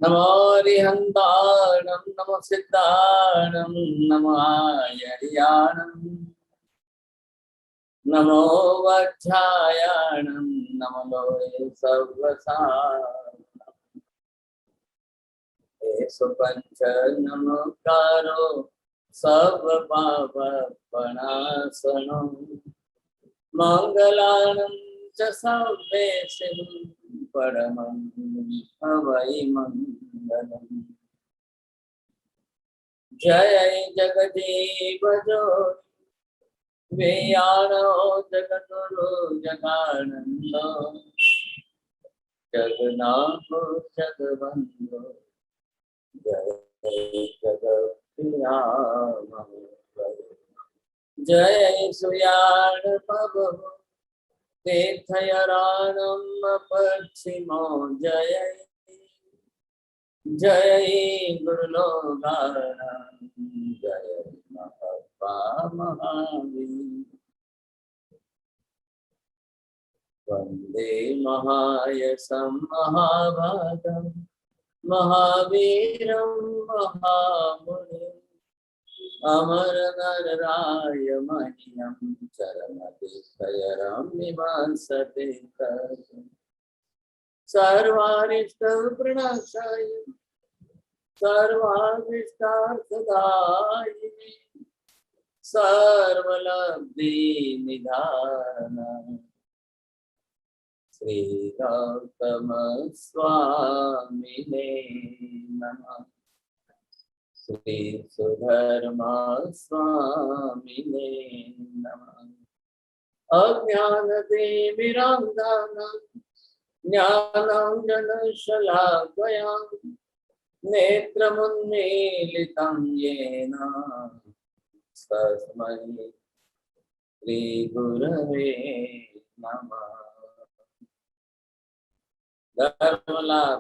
नमो रिहन्ताणं नमो सिद्धाणं नमो आयर्याणं नमो वज्रायाणं नमो लोये सर्वसारणं पंच नमकारो सर्व पाप प्रणाशनो मंगलानं च सर्वेषां परमं हवै मंगलम्। जय जगदीव जो वेयाणो जगतुरु जगानंदो जगन्नाथ जगवंदो जय जगत्याम जय सुयाण पवो तीर्थयराणम पश्चिमो जय जय गुरुलोगाणं जय महात्मा महावीर वंदे महायशं महाभागं महावीरं महामुनिम् अमर नरराय मह्यं चरणतीर्थयरं निवासते सर्वारिष्टप्रणाशाय सर्वाभीष्टार्थदायिने सर्वलब्धिनिधानाय श्री गौतम स्वामिने नमः। श्री सुधर्मा स्वामिने नमः। अज्ञानतिमिरान्धनं ज्ञानाञ्जनशलाकया नेत्रमुन्मीलितं येन तस्मै श्रीगुरवे नमः। धर्मलाभ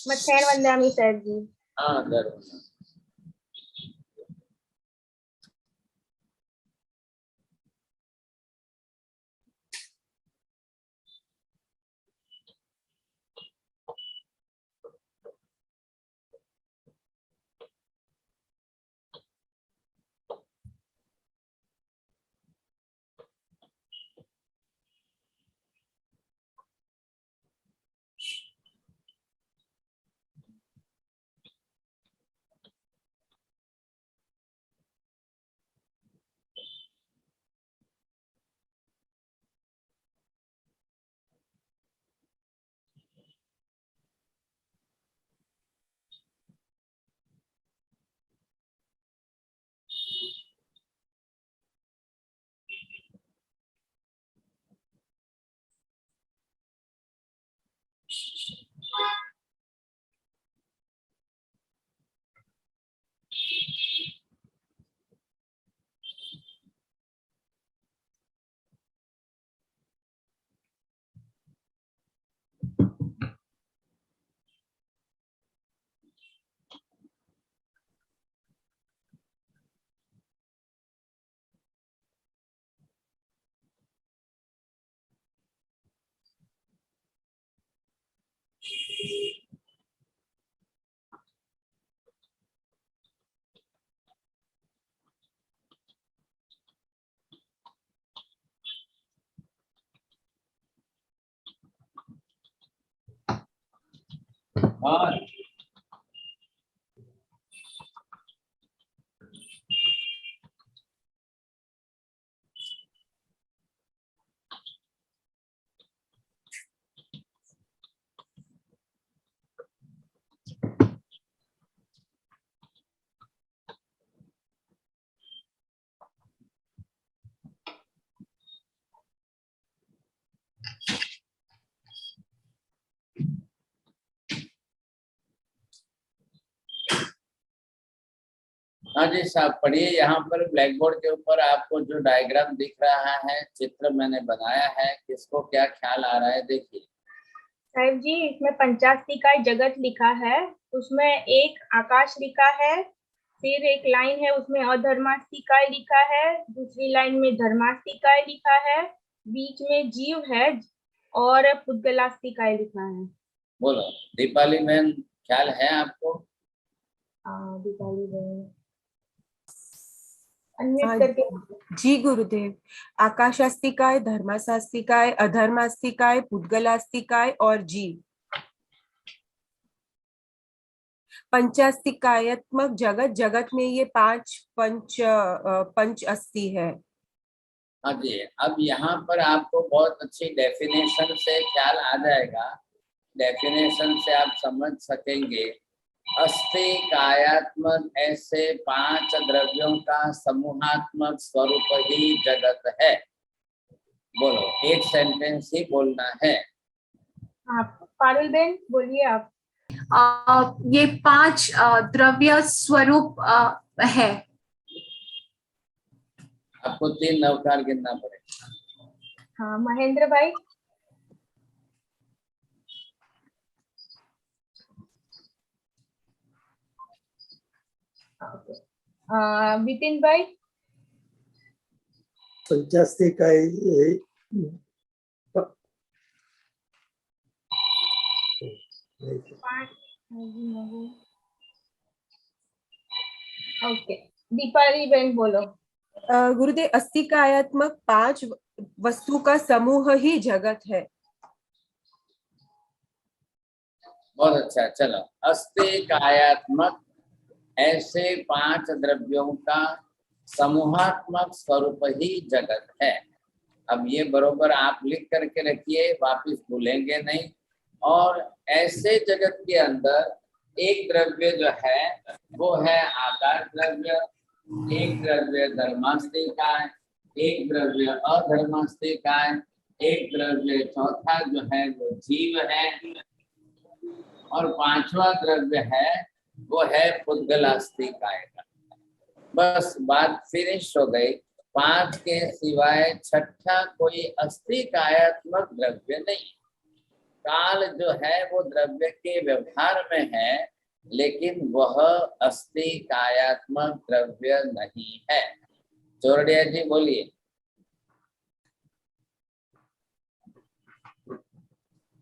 मत्स्यायन वंदनामि सर जी। हाँ धर्म हाँ हाँ जी साहब पढ़िए। यहाँ पर ब्लैक बोर्ड के ऊपर आपको जो डायग्राम दिख रहा है, चित्र मैंने बनाया है, किसको क्या ख्याल आ रहा है देखिए। साहिब जी इसमें पंचास्तिकाय जगत लिखा है, उसमें एक आकाश लिखा है, फिर एक लाइन है उसमें अधर्मास्तिकाय लिखा है, दूसरी लाइन में धर्मास्तिकाय लिखा है, बीच में जीव है और पुद्गलास्तिकाय लिखा है। बोलो दीपाली बहन, ख्याल है आपको? दीपाली बहन अनम्यूट करके। जी गुरुदेव, आकाशास्तिकाय, धर्माशास्तिकाय, अधर्मास्तिकाय, पुद्गलास्तिकाय और जीव। पंचास्तिकायात्मक जगत, जगत में ये पंच अस्थि है। हाँ जी, अब यहाँ पर आपको बहुत अच्छी डेफिनेशन से ख्याल आ जाएगा, डेफिनेशन से आप समझ सकेंगे। अस्थि कायात्मक ऐसे 5 द्रव्यों का समूहात्मक स्वरूप ही जगत है। बोलो, एक सेंटेंस ही बोलना है। आप पारुल बहन बोलिए आप। ये 5 द्रव्य स्वरूप है। आपको 3 नवकार गिनना पड़ेगा। हाँ महेंद्र भाई। विपिन भाई। पंचास्तिकाय ओके, दीपाली बहन बोलो। गुरुदेव, अस्तिकायात्मक 5 वस्तु का समूह ही जगत है। बहुत अच्छा, चलो। अस्थि कायात्मक ऐसे 5 द्रव्यों का समूहात्मक स्वरूप ही जगत है। अब ये बरोबर आप लिख करके रखिए, वापिस भूलेंगे नहीं। और ऐसे जगत के अंदर एक द्रव्य जो है वो है आकाश द्रव्य, एक द्रव्य धर्मास्तिकाय, एक द्रव्य अधर्मास्तिकाय, एक द्रव्य चौथा जो है वो जीव है, और 5वां द्रव्य है वो है पुद्गलास्तिकाय का। बस बात फिनिश हो गई। 5 के सिवाय छठा कोई अस्तिकायात्मक द्रव्य नहीं। काल जो है वो द्रव्य के व्यवहार में है, लेकिन वह अस्तिकायात्मक द्रव्य नहीं है। चोरडिया जी बोलिए।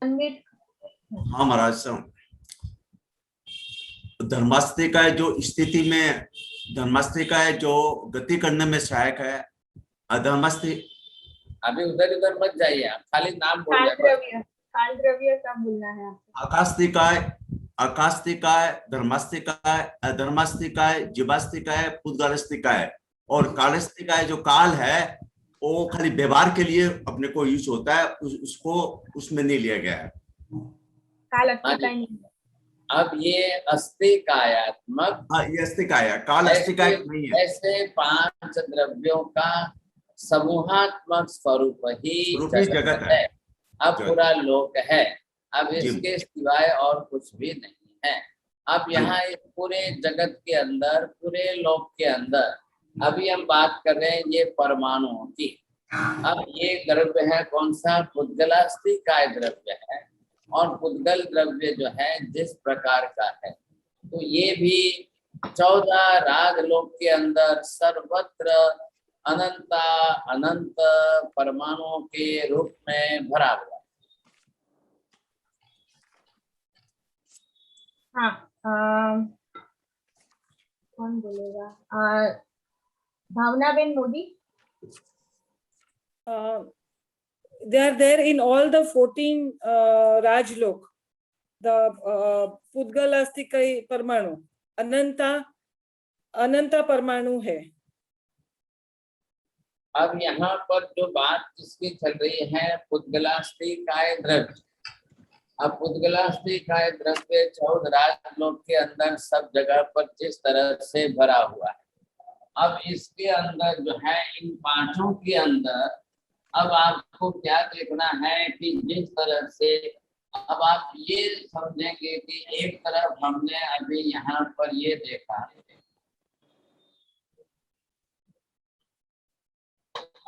हाँ महाराज, धर्मास्तिकाय जो स्थिति में, धर्मास्तिकाय जो गति करने में सहायक है, अधर्मास्ति अभी उधर उधर मत जाइए, आप खाली नाम बोल काल द्रव्य का बोलना है। आकास्तिकाय, आकास्तिकाय, धर्मास्तिकाय, अधर्मास्तिकाय, जीवास्तिकाय, पुद्गलास्तिकाय। और कालस्तिकाय जो काल है वो खाली व्यवहार के लिए अपने को यूज होता है, उसको उसमें नहीं लिया गया है। काल अस्तिकाय नहीं। अब ये अस्तिकायात्मक, ये अस्तिकाय, काल अस्तिकाय नहीं है। ऐसे 5 द्रव्यों का समूहात्मक स्वरूप ही जगत है। अब पूरा लोक है, अब इसके सिवाय और कुछ भी नहीं है। अब यहाँ इस पूरे जगत के अंदर, पूरे लोक के अंदर अभी हम बात कर रहे हैं ये परमाणुओं की। अब ये द्रव्य है कौन सा? पुद्गलास्तिकाय द्रव्य है। और पुद्गल द्रव्य जो है जिस प्रकार का है, तो ये भी 14 राग लोक के अंदर सर्वत्र अनंता अनंत परमाणुओं के रूप में भरा हुआ। हाँ, कौन बोलेगा? Bhavna ben Modi. They are there in all the 14 Rajlok. The Pudgalastika परमाणु अनंता परमाणु है। अब यहाँ पर जो बात जिसकी चल रही है पुद्गलास्तिकाय द्रव्य। अब पुद्गलास्तिकाय द्रव्य 14 राजलोक के अंदर सब जगह पर जिस तरह से भरा हुआ है, अब इसके अंदर जो है इन 5 के अंदर अब आपको क्या देखना है कि जिस तरह से अब आप ये समझेंगे कि एक तरफ हमने अभी यहाँ पर ये देखा,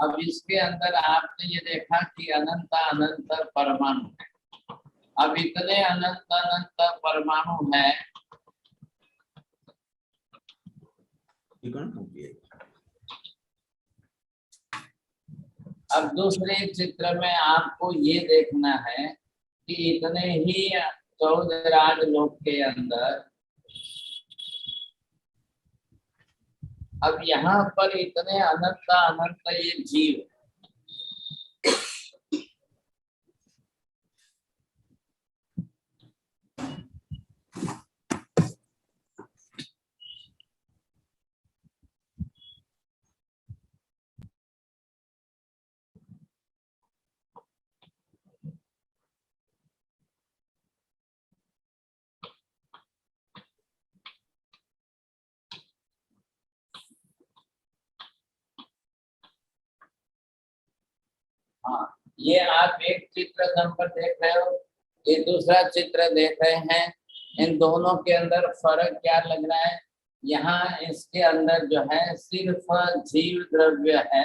अब इसके अंदर आपने ये देखा कि अनंत अनंत परमाणु है। अब इतने अनंत अनंत परमाणु है, अब दूसरे चित्र में आपको ये देखना है कि इतने ही 14 राजलोक के अंदर अब यहाँ पर इतने अनंत अनंत ये जीव, हाँ ये आप एक चित्र नंबर देख रहे हो, ये दूसरा चित्र देख रहे हैं। इन दोनों के अंदर फर्क क्या लग रहा है? यहाँ इसके अंदर जो है सिर्फ जीव द्रव्य है,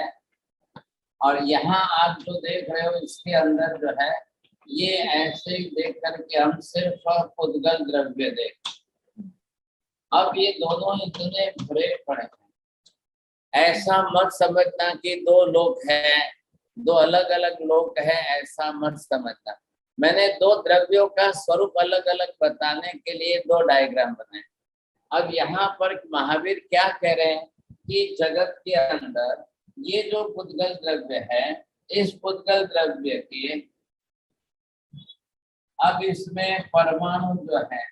और यहाँ आप जो देख रहे हो इसके अंदर जो है ये ऐसे ही देख करके हम सिर्फ पुद्गल द्रव्य देख। अब ये दोनों इतने भरे पड़े हैं, ऐसा मत समझना कि दो लोग हैं, दो अलग अलग लोग हैं, ऐसा मत समझना। मैंने दो द्रव्यों का स्वरूप अलग अलग बताने के लिए दो डायग्राम बनाए। अब यहाँ पर महावीर क्या कह रहे हैं कि जगत के अंदर ये जो पुद्गल द्रव्य है, इस पुद्गल द्रव्य के अब इसमें परमाणु जो है,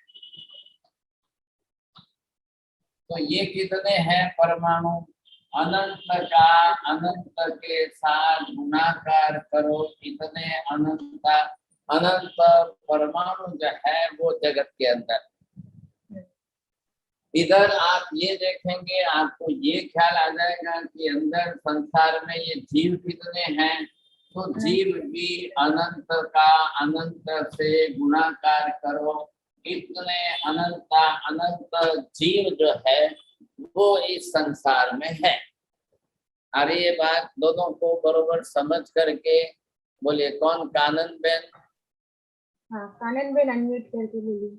तो ये कितने हैं परमाणु? अनंत का अनंत के साथ गुणाकार करो, इतने अनंत अनंत परमाणु जो है वो जगत के अंदर। इधर आप ये देखेंगे, आपको ये ख्याल आ जाएगा कि अंदर संसार में ये जीव कितने हैं, तो जीव भी अनंत का अनंत से गुणाकार करो, इतने अनंत अनंत जीव जो है वो इस संसार में है। अरे ये बात दोनों को बरोबर समझ करके बोलिए। कौन? कानन बेन? हाँ, कानन बेन अनम्यूट करके बोलिए।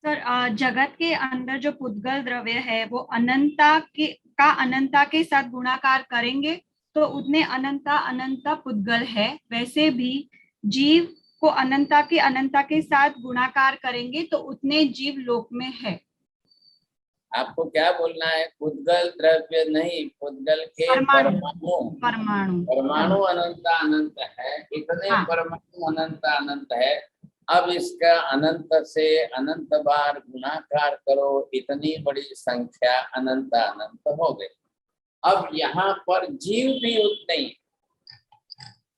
सर, जगत के अंदर जो पुद्गल द्रव्य है वो अनंता के साथ गुणाकार करेंगे तो उतने अनंता पुद्गल है। वैसे भी जीव को अनंता के साथ गुणाकार करेंगे तो उतने जीव लोक में है। आपको क्या बोलना है? पुद्गल द्रव्य नहीं, पुद्गल के परमाणु अनंत अनंत है, इतने परमाणु अनंत अनंत है। अब इसका अनंत से अनंत बार गुणाकार करो, इतनी बड़ी संख्या अनंत अनंत हो गई। अब यहाँ पर जीव भी उतने ही,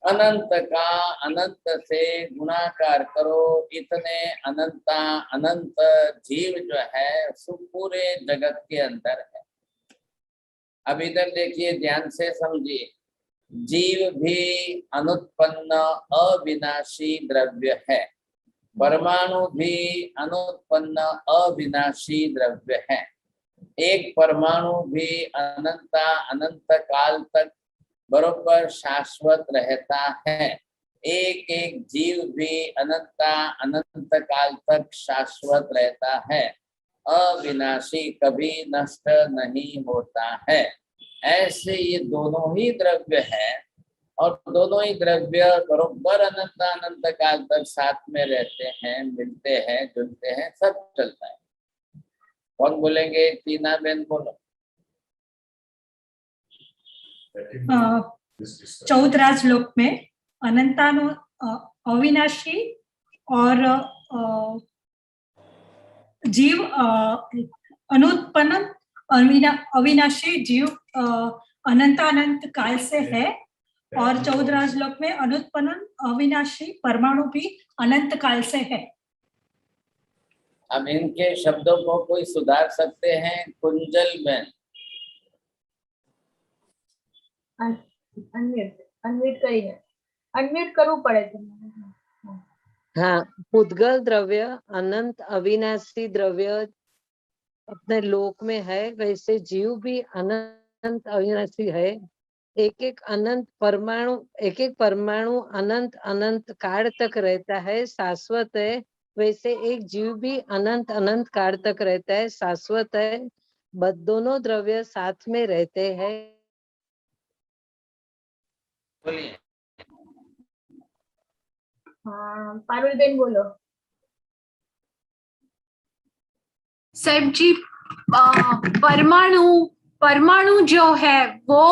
अनंत का अनंत से गुणाकार करो, इतने अनंत अनंत जीव जो है सो पूरे जगत के अंदर है। अब इधर देखिए, ध्यान से समझिए। जीव भी अनुत्पन्न अविनाशी द्रव्य है, परमाणु भी अनुत्पन्न अविनाशी द्रव्य है। एक परमाणु भी अनंत काल तक बरोबर शाश्वत रहता है, एक एक जीव भी अनंत काल तक शाश्वत रहता है, अविनाशी, कभी नष्ट नहीं होता है। ऐसे ये दोनों ही द्रव्य है, और दोनों ही द्रव्य बरोबर अनंत काल तक साथ में रहते हैं, मिलते हैं, जुलते हैं, सब चलता है। कौन बोलेंगे? टीना बेन बोलो। 14 श्लोक में अनंतानु अविनाशी और जीव अनुत्पन्न अविनाशी जीव अनंत काल से है, और 14 श्लोक में अनुत्पन्न अविनाशी परमाणु भी अनंत काल से है। अब इनके शब्दों को कोई सुधार सकते हैं? कुंजल बेन। अनम्यूट करવું પડે છે। हाँ, पुद्गल द्रव्य अनंत अविनाशी द्रव्य अपने लोक में है, वैसे जीव भी अनंत अविनाशी है। एक एक परमाणु अनंत काल तक रहता है, शाश्वत है। वैसे एक जीव भी अनंत काल तक रहता है, शाश्वत है। दोनों द्रव्य साथ में रहते हैं। पारुल बेन बोलो। साहब जी, परमाणु जो है वो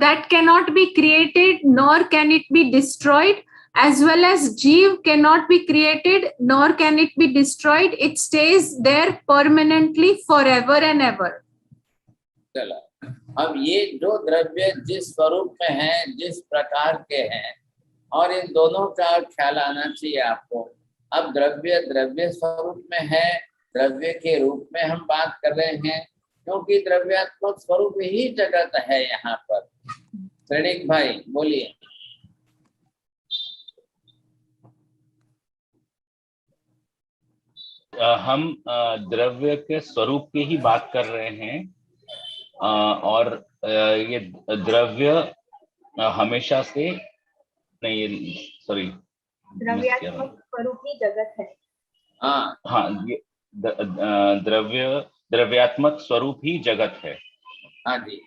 that cannot be created nor can it be destroyed, as well as jeev cannot be created nor can it be destroyed. It stays there permanently forever and ever. चलो, अब ये जो द्रव्य जिस स्वरूप में है, जिस प्रकार के हैं, और इन दोनों का ख्याल आना चाहिए आपको। अब द्रव्य द्रव्य स्वरूप में है, द्रव्य के रूप में हम बात कर रहे हैं, क्योंकि द्रव्यात्मक स्वरूप ही जगत है यहाँ पर। श्रेणिक भाई बोलिए। हम द्रव्य के स्वरूप की ही बात कर रहे हैं, और ये द्रव्य हमेशा से नहीं, सॉरी, द्रव्यात्मक स्वरूप ही जगत है। हाँ, ये द्रव्यात्मक स्वरूप ही जगत है। हाँ जी।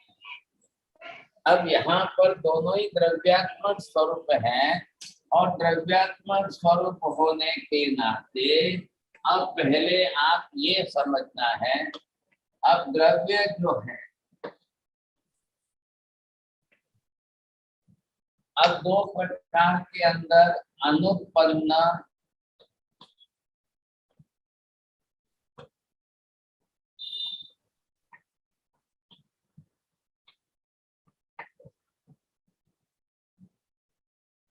अब यहाँ पर दोनों ही द्रव्यात्मक स्वरूप हैं, और द्रव्यात्मक स्वरूप होने के नाते अब पहले आप ये समझना है, अब द्रव्य जो है, अब दो प्रकार के अंदर अनुत्पन्न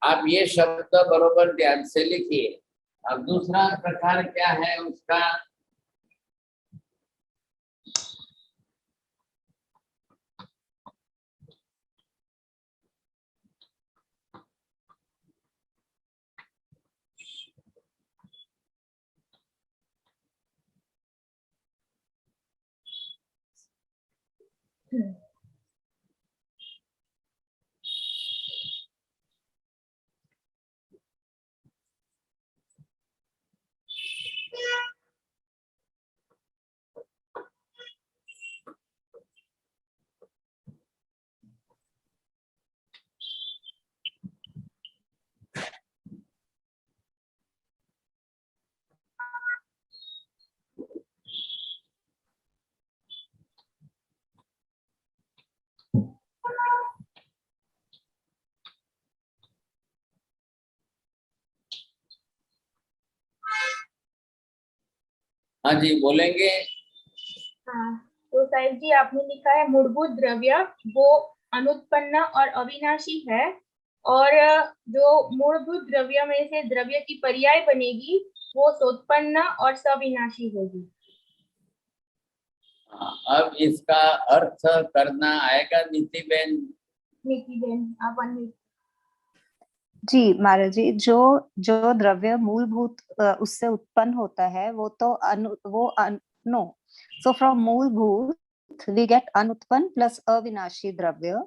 आप ये शब्द बरोबर ध्यान से लिखिए। अब दूसरा प्रकार क्या है उसका, हाँ जी बोलेंगे। हाँ, तो साहिब जी आपने लिखा है मूलभूत द्रव्य वो अनुत्पन्न और अविनाशी है, और जो मूलभूत द्रव्य में से द्रव्य की पर्याय बनेगी वो सोत्पन्न और सविनाशी होगी। अब इसका अर्थ करना आएगा नीति बेन। आप अनम्यूट। जी महाराज जी, जो द्रव्य मूलभूत उससे उत्पन्न होता है वो तो नो, सो फ्रॉम मूलभूत वी गेट अनुत्पन्न प्लस अविनाशी द्रव्य,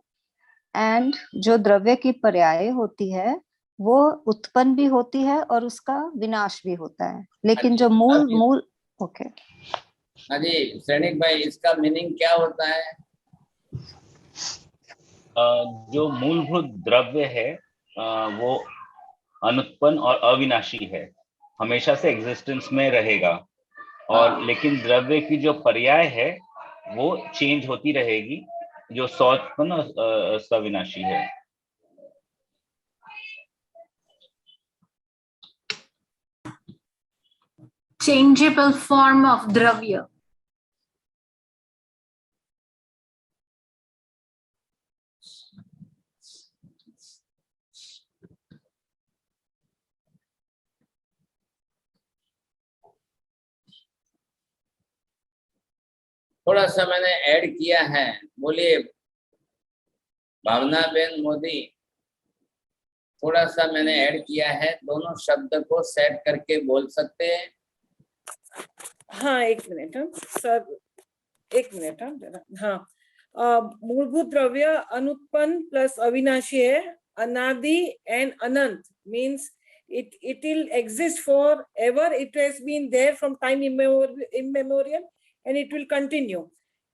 एंड जो द्रव्य की पर्याय होती है वो उत्पन्न भी होती है और उसका विनाश भी होता है, लेकिन जो मूल ओके। हाँ जी सैनिक भाई, इसका मीनिंग क्या होता है? जो मूलभूत द्रव्य है वो अनुत्पन्न और अविनाशी है, हमेशा से एग्जिस्टेंस में रहेगा, और लेकिन द्रव्य की जो पर्याय है वो चेंज होती रहेगी, जो सोत्पन्न और सविनाशी है। Changeable form of द्रव्य। थोड़ा सा मैंने ऐड किया है, बोलिए भावना बेन मोदी। थोड़ा सा मैंने ऐड किया है, दोनों शब्द को सेट करके बोल सकते हैं? हाँ एक मिनट सर, एक मिनट हाँ। मूलभूत द्रव्य अनुत्पन्न प्लस अविनाशी है, अनादि and Anant means it will exist forever. It has been there from time immemorial and it will continue.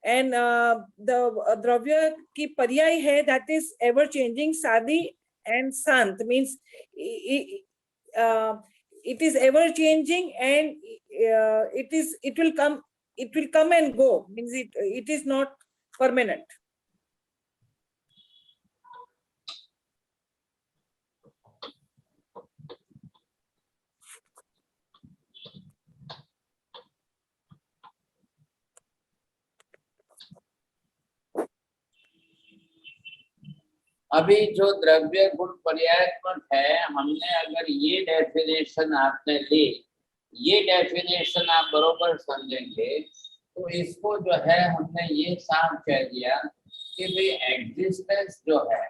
And the द्रव्य की पर्याय है, that is ever changing, सादी and शांत means it is ever changing, and it will come and go, means it is not permanent. अभी जो द्रव्य गुण पर्यायात्मक है, हमने अगर ये डेफिनेशन आपने ली, ये डेफिनेशन आप बरोबर समझेंगे तो इसको जो है हमने ये साफ कह दिया कि भाई एग्जिस्टेंस जो है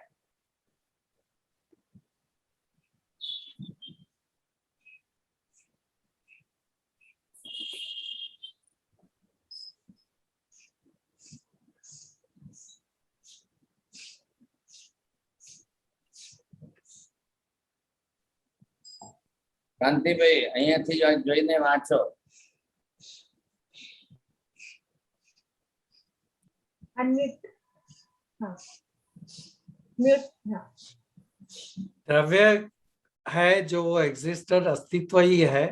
કાંતિભાઈ અહીંયાથી જોઈને વાંચો. अनम्यूट. हाँ. म्यूट. हाँ. द्रव्य है जो एग्जिस्टर अस्तित्व ही है,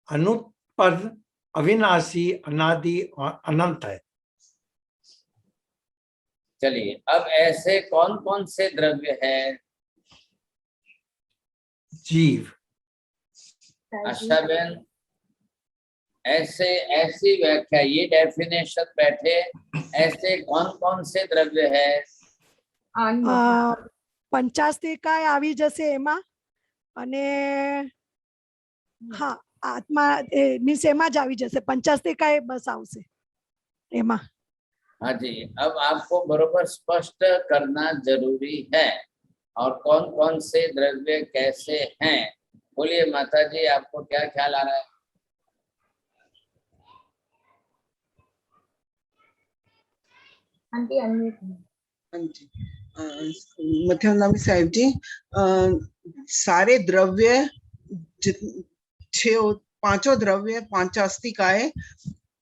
अनुत्पन्न, अविनाशी, अनादि और अनंत है. चलिए, अब ऐसे कौन कौन से द्रव्य है? जीव. आशा बहन, ऐसे ऐसी व्याख्या, ये डेफिनेशन बैठे, ऐसे कौन कौन से द्रव्य है? पंचास्तिकाय આવી જશે એમાં, અને હા આત્મા મીન્સ એમાં જ આવી જશે, पंचास्तिकाय बस આવશે એમાં. हाँ जी, अब आपको बरोबर स्पष्ट करना जरूरी है और कौन कौन से द्रव्य कैसे हैं. बोलिए माता जी, आपको क्या ख्याल आ रहा है? Aunty unmute. हाँ जी, मध्यमनामी साहिब जी, सारे द्रव्य पांचों द्रव्य पंचास्तिकाय,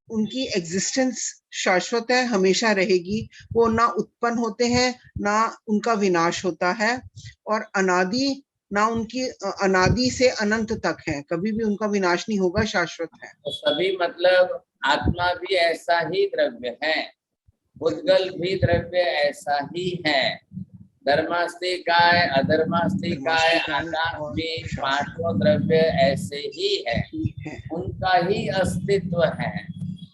उनकी एग्जिस्टेंस शाश्वत है, हमेशा रहेगी. वो ना उत्पन्न होते हैं, ना उनका विनाश होता है, और अनादि, ना उनकी अनादि से अनंत तक है, कभी भी उनका विनाश नहीं होगा, शाश्वत है. तो सभी मतलब आत्मा भी ऐसा ही द्रव्य है, उद्गल भी द्रव्य ऐसा ही है, धर्मास्तिकाय, अधर्मास्तिकाय, आकाश भी पांचों द्रव्य ऐसे ही है, उनका ही अस्तित्व है.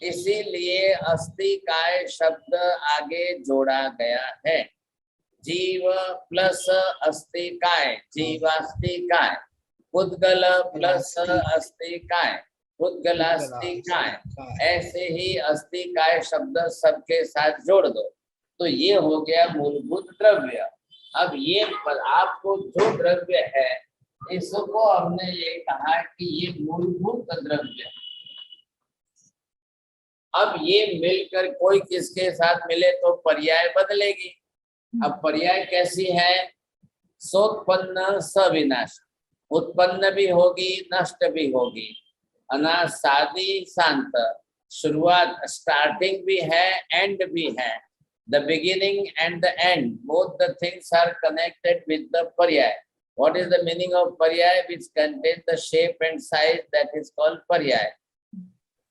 इसीलिए अस्तिकाय शब्द आगे जोड़ा गया है. जीव प्लस अस्तिकाय, जीवास्तिकाय, उद्गल प्लस अस्तिकाय, उद्गलास्तिकाय, ऐसे ही अस्तिकाय शब्द सबके साथ जोड़ दो तो ये हो गया मूलभूत द्रव्य. अब ये आपको जो द्रव्य है इसको हमने ये कहा कि ये मूलभूत द्रव्य. अब ये मिलकर कोई किसके साथ मिले तो पर्याय बदलेगी. अब पर्याय कैसी है? सोत्पन्न सविनाश, उत्पन्न भी होगी, नष्ट भी होगी. अनासादी शांत, शुरुआत स्टार्टिंग भी है, एंड भी है. The beginning and the end, both the things are connected with the paryay. What is the meaning of paryay? Which contains the shape and size, that is called paryay.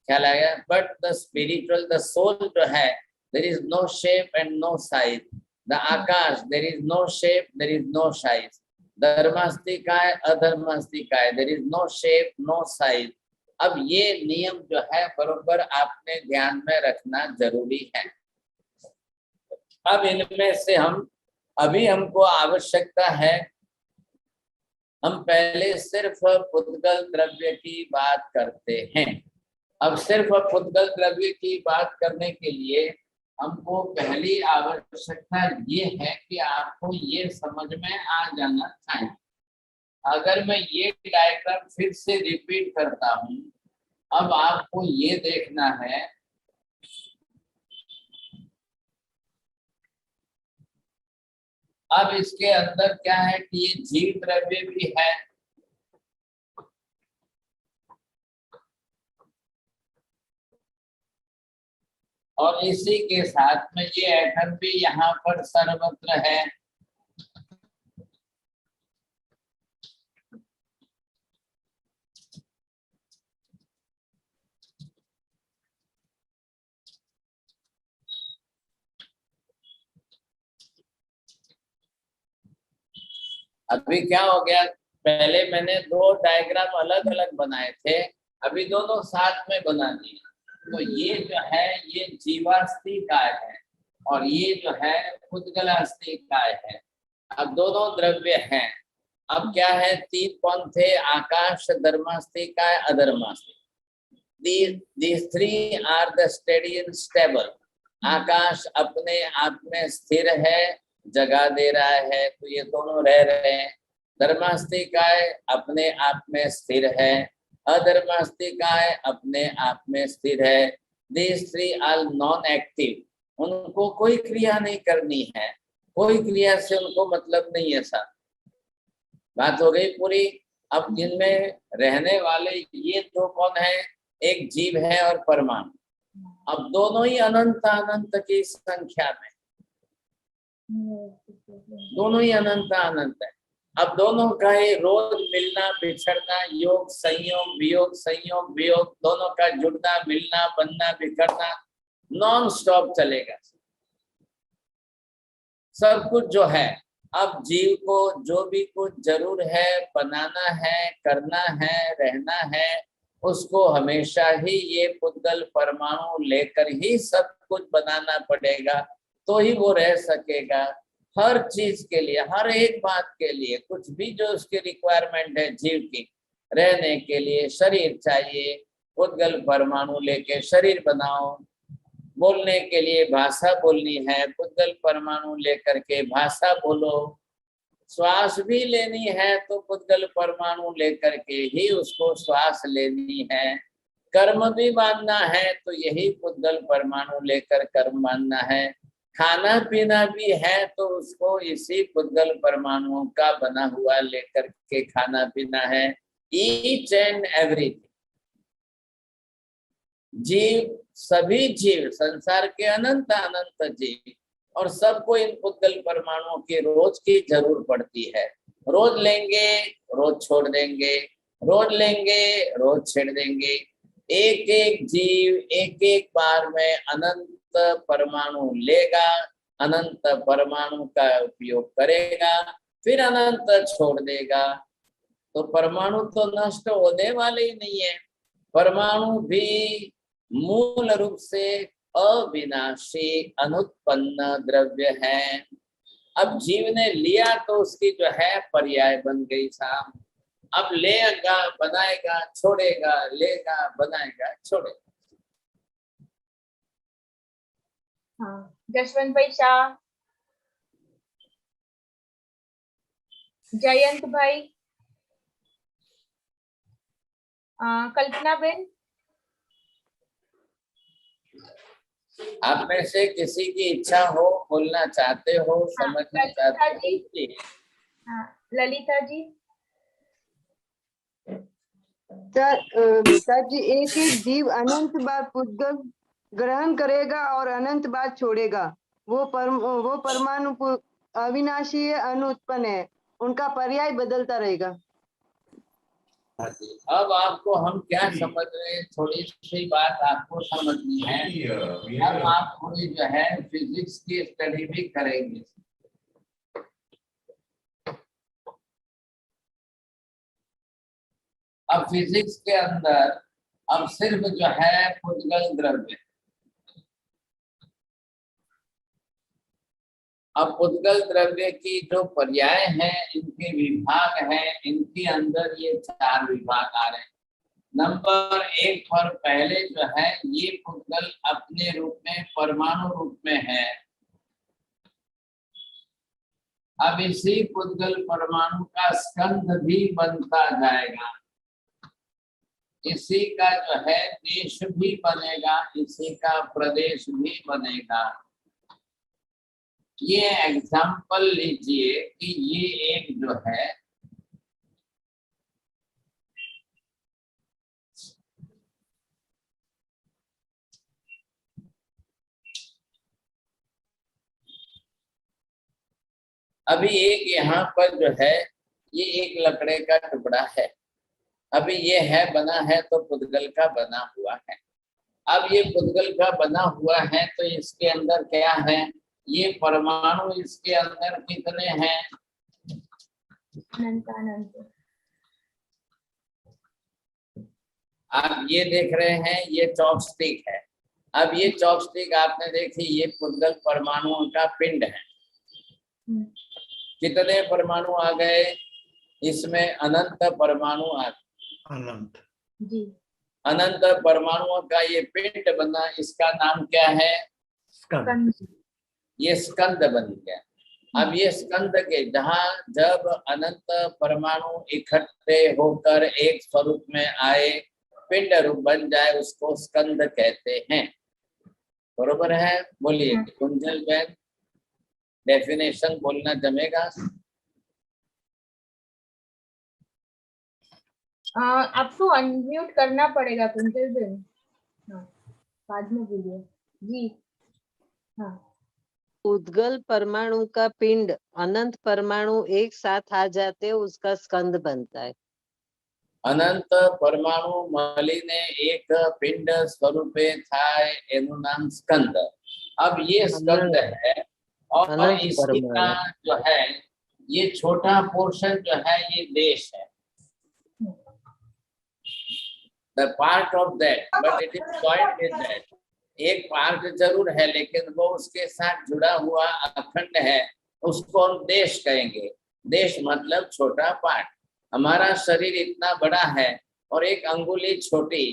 ख्याल आया? But the spiritual, the soul जो है, there is no shape and no size. The akash, there is no shape, there is no size. धर्मास्तिकाय, अधर्मास्तिकाय, there is no shape, no size. अब ये नियम जो है बरोबर आपने ध्यान में रखना जरूरी है. अब इनमें से हम अभी हमको आवश्यकता है, हम पहले सिर्फ पुद्गल द्रव्य की बात करते हैं. अब सिर्फ पुद्गल द्रव्य की बात करने के लिए हमको पहली आवश्यकता ये है कि आपको ये समझ में आ जाना चाहिए. अगर मैं ये डायग्राम फिर से रिपीट करता हूँ, अब आपको ये देखना है अब इसके अंदर क्या है कि ये जीव द्रव्य भी है, और इसी के साथ में ये एटम भी यहाँ पर सर्वत्र है. अभी क्या हो गया, पहले मैंने दो डायग्राम अलग अलग बनाए थे, अभी दोनों साथ में बना दिए। तो ये जो है ये जीवास्थि काय है और ये जो है पुद्गलास्थि काय है। अब दोनों द्रव्य हैं। अब क्या है, तीन कौन थे, आकाश, धर्मास्थि काय, अधर्मास्थि। These three are the steady and stable. आकाश अपने आप में स्थिर है, जगह दे रहा है, तो ये दोनों रह रहे हैं। धर्मास्तिकाय अपने आप में स्थिर है, अधर्मास्तिकाय अपने आप में स्थिर है। These three are non-active. उनको कोई क्रिया नहीं करनी है, कोई क्रिया से उनको मतलब नहीं है। सर बात हो गई पूरी। अब जिनमें रहने वाले ये दो कौन है, एक जीव है और परमाणु। अब दोनों ही अनंत अनंत की संख्या में, दोनों ही अनंत अनंत है। अब दोनों का ही रोज मिलना बिछड़ना, योग संयोग वियोग, संयोग वियोग, दोनों का जुड़ना मिलना बनना बिखरना नॉन स्टॉप चलेगा सब कुछ जो है। अब जीव को जो भी कुछ जरूर है, बनाना है, करना है, रहना है, उसको हमेशा ही ये पुद्गल परमाणु लेकर ही सब कुछ बनाना पड़ेगा, तो ही वो रह सकेगा। हर चीज के लिए, हर एक बात के लिए, कुछ भी जो उसकी रिक्वायरमेंट है जीव की, रहने के लिए शरीर चाहिए, पुद्गल परमाणु लेके शरीर बनाओ। बोलने के लिए भाषा बोलनी है, पुद्गल परमाणु लेकर के भाषा बोलो। श्वास भी लेनी है तो पुद्गल परमाणु लेकर के ही उसको श्वास लेनी है। कर्म भी बांधना है तो यही पुद्गल परमाणु लेकर कर्म बांधना है। खाना पीना भी है तो उसको इसी पुद्गल परमाणुओं का बना हुआ लेकर के खाना पीना है। ईच एंड एवरीथिंग, जीव, सभी जीव, संसार के अनंत अनंत जीव, और सबको इन पुद्गल परमाणुओं की रोज की जरूर पड़ती है। रोज लेंगे, रोज छोड़ देंगे, रोज लेंगे, रोज छेड़ देंगे। एक एक जीव एक एक बार में अनंत परमाणु लेगा, अनंत परमाणु का उपयोग करेगा, फिर अनंत छोड़ देगा। तो परमाणु तो नष्ट होने वाले ही नहीं है। परमाणु भी मूल रूप से अविनाशी अनुत्पन्न द्रव्य है। अब जीव ने लिया तो उसकी जो है पर्याय बन गई साहब। अब लेगा, बनाएगा, छोड़ेगा, लेगा, बनाएगा, छोड़ेगा। हाँ, जसवंत भाई शाह, जयंत भाई, कल्पना बेन, आप में से किसी की इच्छा हो, बोलना चाहते हो, समझना चाहते हो? ललिता जी। सर जी, एक एक जीव अनंत बार पुद्गल ग्रहण करेगा और अनंत बार छोड़ेगा। वो परमाणु अविनाशी है, अनुत्पन्न है, उनका पर्याय बदलता रहेगा। अब आपको हम क्या समझ रहे हैं, थोड़ी सी बात आपको समझनी है। अब आप थोड़ी जो है फिजिक्स की स्टडी भी करेंगे। अब फिजिक्स के अंदर अब सिर्फ जो है पुद्गल द्रव्य, अब पुद्गल द्रव्य की जो पर्याय हैं, इनके विभाग हैं, इनके अंदर ये 4 विभाग आ रहे हैं। नंबर 1 पर पहले जो है ये पुद्गल अपने रूप में परमाणु रूप में है। अब इसी पुद्गल परमाणु का स्कंध भी बनता जाएगा, इसी का जो है देश भी बनेगा, इसी का प्रदेश भी बनेगा। ये एग्जाम्पल लीजिए कि ये एक जो है अभी एक यहाँ पर जो है ये एक लकड़े का टुकड़ा है। अभी ये है बना है तो पुद्गल का बना हुआ है। अब ये पुद्गल का बना हुआ है तो इसके अंदर क्या है, ये परमाणु इसके अंदर कितने हैं, अनंत अनंत। आप ये देख रहे हैं, ये चॉपस्टिक है। अब ये चॉपस्टिक आपने देखी, ये पुद्गल परमाणुओं का पिंड है। कितने परमाणु आ गए इसमें? अनंत परमाणु आ गए। अनंत जी। अनंत परमाणुओं का ये पिंड बना, इसका नाम क्या है? स्कंद। ये स्कंद बन गया। अब ये स्कंद के जहाँ जब अनंत परमाणु इकट्ठे होकर एक स्वरूप में आए, पिंड रूप बन जाए, उसको स्कंद कहते हैं। बरोबर है? बोलिए कुंजल बहन, डेफिनेशन बोलना जमेगा? आपको अनम्यूट करना पड़ेगा कुंजल बहन। हाँ, बाद में बोलिए जी। हाँ, उद्गल परमाणु का पिंड अनंत परमाणु एक साथ आ जाते उसका स्कंद बनता है। अनंत परमाणु મળીને एक पिंड स्वरूपे થાય એનું नाम स्कंद। अब ये स्कंद है और इसी का जो है ये छोटा पोर्शन जो है ये देश है। The part of that, but it is joined with that. एक पार्ट जरूर है लेकिन वो उसके साथ जुड़ा हुआ अखंड है, उसको हम देश कहेंगे। देश मतलब छोटा पार्ट। हमारा शरीर इतना बड़ा है और एक अंगुली छोटी,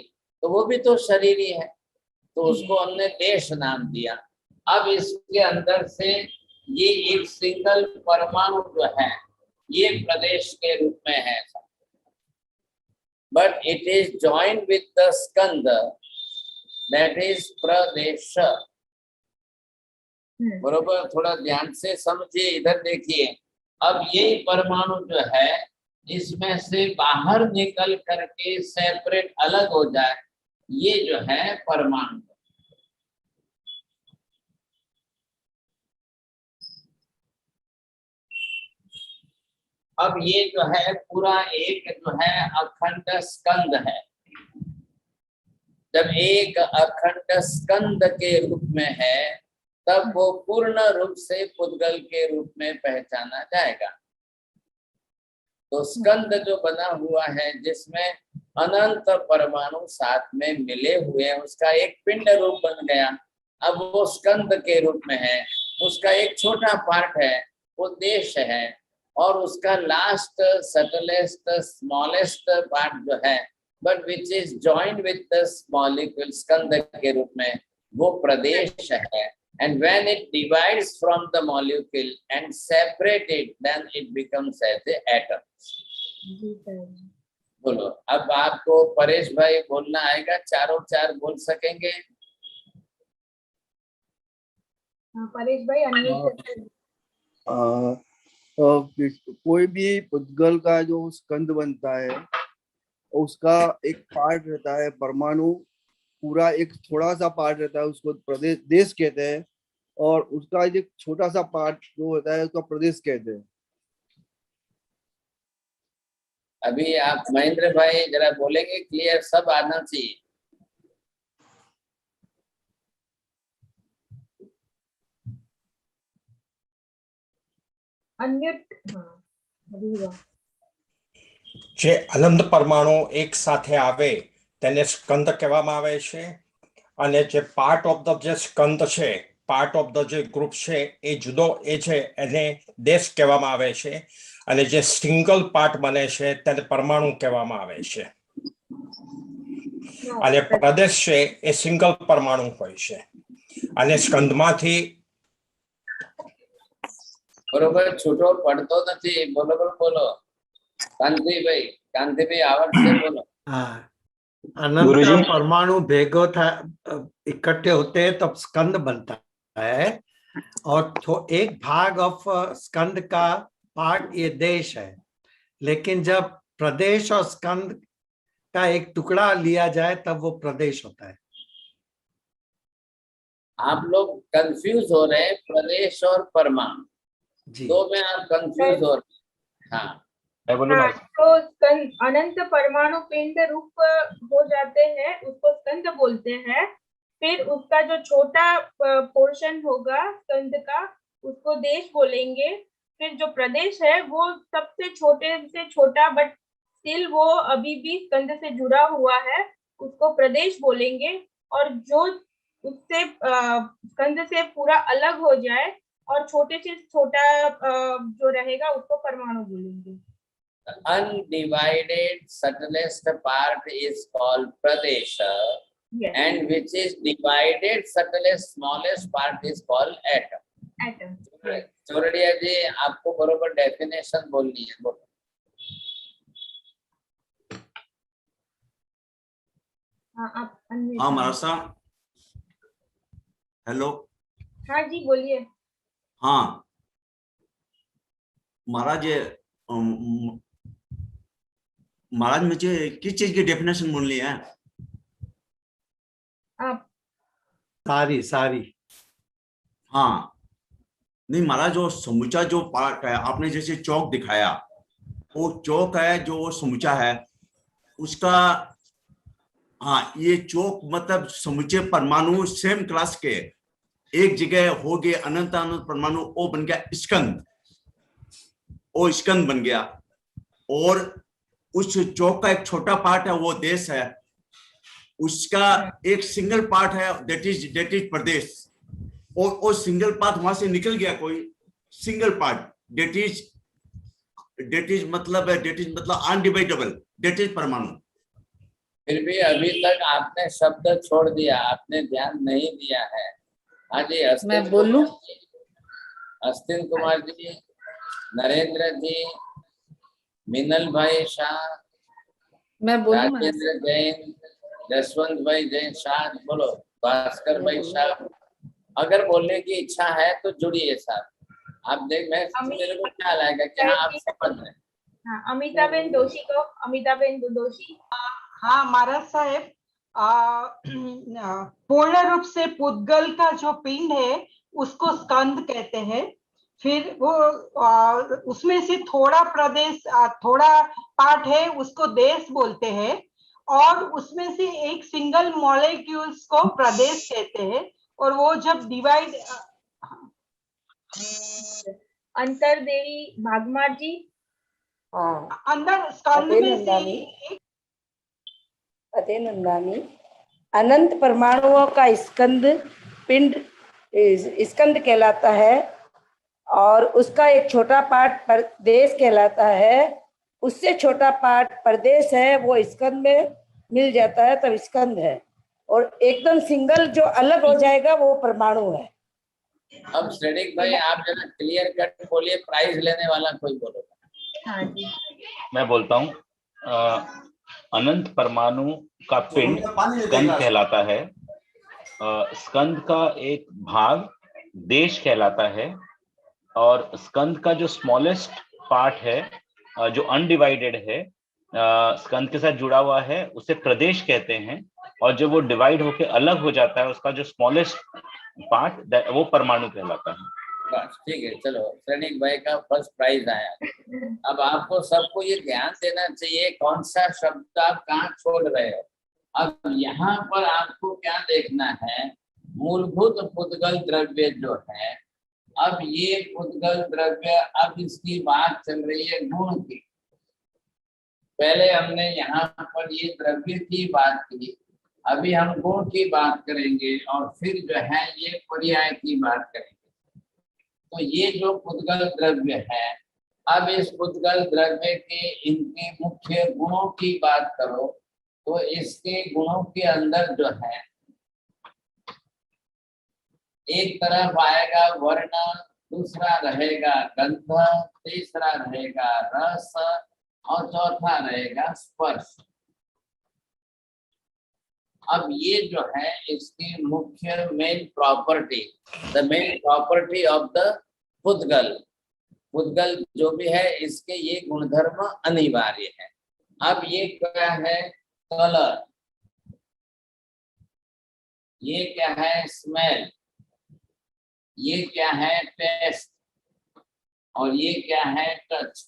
तो वो भी तो शरीर ही है, तो उसको हमने देश नाम दिया। अब इसके अंदर से ये एक सिंगल परमाणु जो है ये प्रदेश के रूप में है, but it is joined with the skandha, that is pradesh. बरोबर? थोड़ा ध्यान से समझिए, इधर देखिए। अब ये परमाणु जो है इसमें से बाहर निकल करके सेपरेट अलग हो जाए, ये जो है परमाणु। अब ये जो है पूरा एक जो है अखंड स्कंद है। जब एक अखंड स्कंद के रूप में है तब वो पूर्ण रूप से पुद्गल के रूप में पहचाना जाएगा। तो स्कंद जो बना हुआ है जिसमें अनंत परमाणु साथ में मिले हुए हैं, उसका एक पिंड रूप बन गया। अब वो स्कंद के रूप में है, उसका एक छोटा पार्ट है वो देश है, और उसका लास्ट सटलेस्ट स्मॉलेस्ट पार्ट जो है but which is joined with the molecule, स्कंद के रूप में वो प्रदेश है। And when it divides from the molecule and separate it, then it becomes as a atom. बोलो, अब आपको परेश भाई बोलना आएगा, चारों चार बोल सकेंगे? परेश भाई अनम्यूट। कोई भी पुद्गल का जो स्कंद बनता है उसका एक पार्ट रहता है परमाणु, पूरा एक थोड़ा सा पार्ट रहता है उसको प्रदेश देश कहते हैं, और उसका एक छोटा सा पार्ट जो होता है उसका प्रदेश कहते हैं। अभी आप महेंद्र भाई जरा बोलेंगे, क्लियर सब आना चाहिए। જે અનંત પરમાણુ એક સાથે આવે તેને સ્કંદ કહેવામાં આવે છે, અને જે પાર્ટ ઓફ ધ જે સ્કંદ છે, પાર્ટ ઓફ ધ જે ગ્રુપ છે એ જુદો એ છે એને દેશ કહેવામાં આવે છે, અને જે સિંગલ પાર્ટ બને છે તેને પરમાણુ કહેવામાં આવે છે, અને પ્રદેશ છે એ સિંગલ પરમાણુ હોય છે, અને સ્કંદમાંથી બરોબર છૂટો પડતો નથી। બોલો બોલો બોલો કાંતિભાઈ આવડશે બોલો। अनंत परमाणु भेगो था इकट्ठे होते हैं तब स्कंद बनता है, और तो एक भाग ऑफ स्कंद का पार्ट ये देश है, लेकिन जब प्रदेश और स्कंद का एक टुकड़ा लिया जाए तब वो प्रदेश होता है। आप लोग कंफ्यूज हो रहे हैं प्रदेश और परमाणु, दो में आप कंफ्यूज हो रहे हैं। हाँ, तो स्कंद अनंत परमाणु पिंड रूप हो जाते हैं, उसको स्कंद बोलते हैं। फिर उसका जो छोटा पोर्शन होगा स्कंद का उसको देश बोलेंगे। फिर जो प्रदेश है वो सबसे छोटे से छोटा बट स्टिल वो अभी भी स्कंद से जुड़ा हुआ है, उसको प्रदेश बोलेंगे। और जो उससे स्कंद से पूरा अलग हो जाए और छोटे से छोटा जो रहेगा उसको परमाणु बोलेंगे। Undivided subtlest part is called pradesha, Yes. and which is divided subtlest smallest part is called atom. Atom. Chordia जी आपको बरोबर डेफिनेशन बोलनी है, बोलो। हाँ महाराज साहब, हेलो। हाँ जी बोलिए। हाँ महाराज, महाराज मुझे किस चीज की डेफिनेशन बोलनी है? आप सारी। हाँ नहीं महाराज, जो समूचा जो पार्ट है आपने जैसे चौक दिखाया, वो चौक है जो वो समूचा है उसका। हाँ, ये चौक मतलब समूचे परमाणु सेम क्लास के एक जगह हो गए, अनंत अनंत परमाणु, वो बन गया स्कंद, वो स्कंद बन गया। और उस चौक का एक छोटा पार्ट है वो देश है, उसका एक सिंगल पार्ट है दैट इज प्रदेश। और वो सिंगल पार्ट वहां से निकल गया, कोई सिंगल पार्ट दैट इज मतलब अनडिवाइडेबल, दैट इज परमाणु। फिर भी अभी तक आपने शब्द छोड़ दिया, आपने ध्यान नहीं दिया है। हाँ जी, मैं बोलूं? अस्तिन कुमार जी, नरेंद्र जी, मिनल भाई शाह, मैं बोलूं? राजेंद्र जैन, जसवंत भाई जैन शाह, बोलो। भास्कर भाई शाह, अगर बोलने की इच्छा है तो जुड़िए साहब। आप देख, मेरे को क्या लगेगा कि हाँ आप समझ रहे हैं। हाँ, अमिताबेन दोषी को, अमिताबेन दोषी। हाँ महाराज साहेब, पूर्ण रूप से पुद्गल का जो पिंड है उसको स्कंद कहते हैं। फिर वो उसमें से थोड़ा प्रदेश, थोड़ा पार्ट है उसको देश बोलते हैं, और उसमें से एक सिंगल मॉलिक्यूल्स को प्रदेश कहते हैं। और वो जब डिवाइड, अंतरदेही भागमार जी, अंदर स्कंद में से अते नंदानी, अनंत परमाणुओं का स्कंद पिंड स्कंद कहलाता है, और उसका एक छोटा पार्ट प्रदेश कहलाता है। उससे छोटा पार्ट प्रदेश है, वो स्कंद में मिल जाता है तब स्कंद है। और एकदम सिंगल जो अलग हो जाएगा वो परमाणु है। अब श्रेणिक भाई आप जरा क्लियर कट बोलिए, प्राइज लेने वाला कोई बोलो। हाँ जी, मैं बोलता हूँ। अनंत परमाणु का पिंड स्कंद कहलाता है। स्कंद का एक भाग देश कहलाता है, और स्कंद का जो स्मॉलेस्ट पार्ट है, जो अनडिवाइडेड है, स्कंद के साथ जुड़ा हुआ है, उसे प्रदेश कहते हैं। और जब वो डिवाइड होके अलग हो जाता है, उसका जो स्मॉलेस्ट पार्ट वो परमाणु कहलाता है। बस ठीक है, चलो श्रेणिक भाई का फर्स्ट प्राइज आया। अब आपको सबको ये ध्यान देना चाहिए कौन सा शब्द आप कहाँ छोड़ रहे हो। अब यहाँ पर आपको क्या देखना है, मूलभूत पुद्गल द्रव्य जो है, अब ये पुद्गल द्रव्य, अब इसकी बात चल रही है गुण की। पहले हमने यहाँ पर ये द्रव्य की बात की, अभी हम गुण की बात करेंगे, और फिर जो है ये पर्याय की बात करेंगे। तो ये जो पुद्गल द्रव्य है, अब इस पुद्गल द्रव्य के इनके मुख्य गुणों की बात करो, तो इसके गुणों के अंदर जो है एक तरफ आएगा वर्ण, दूसरा रहेगा गंध, तीसरा रहेगा रस, और चौथा रहेगा स्पर्श। अब ये जो है इसकी मुख्य main property, the main property of the pudgal, पुद्गल जो भी है इसके ये गुणधर्म अनिवार्य है। अब ये क्या है, कलर, ये क्या है, स्मेल, ये क्या है, टेस्ट, और ये क्या है, टच।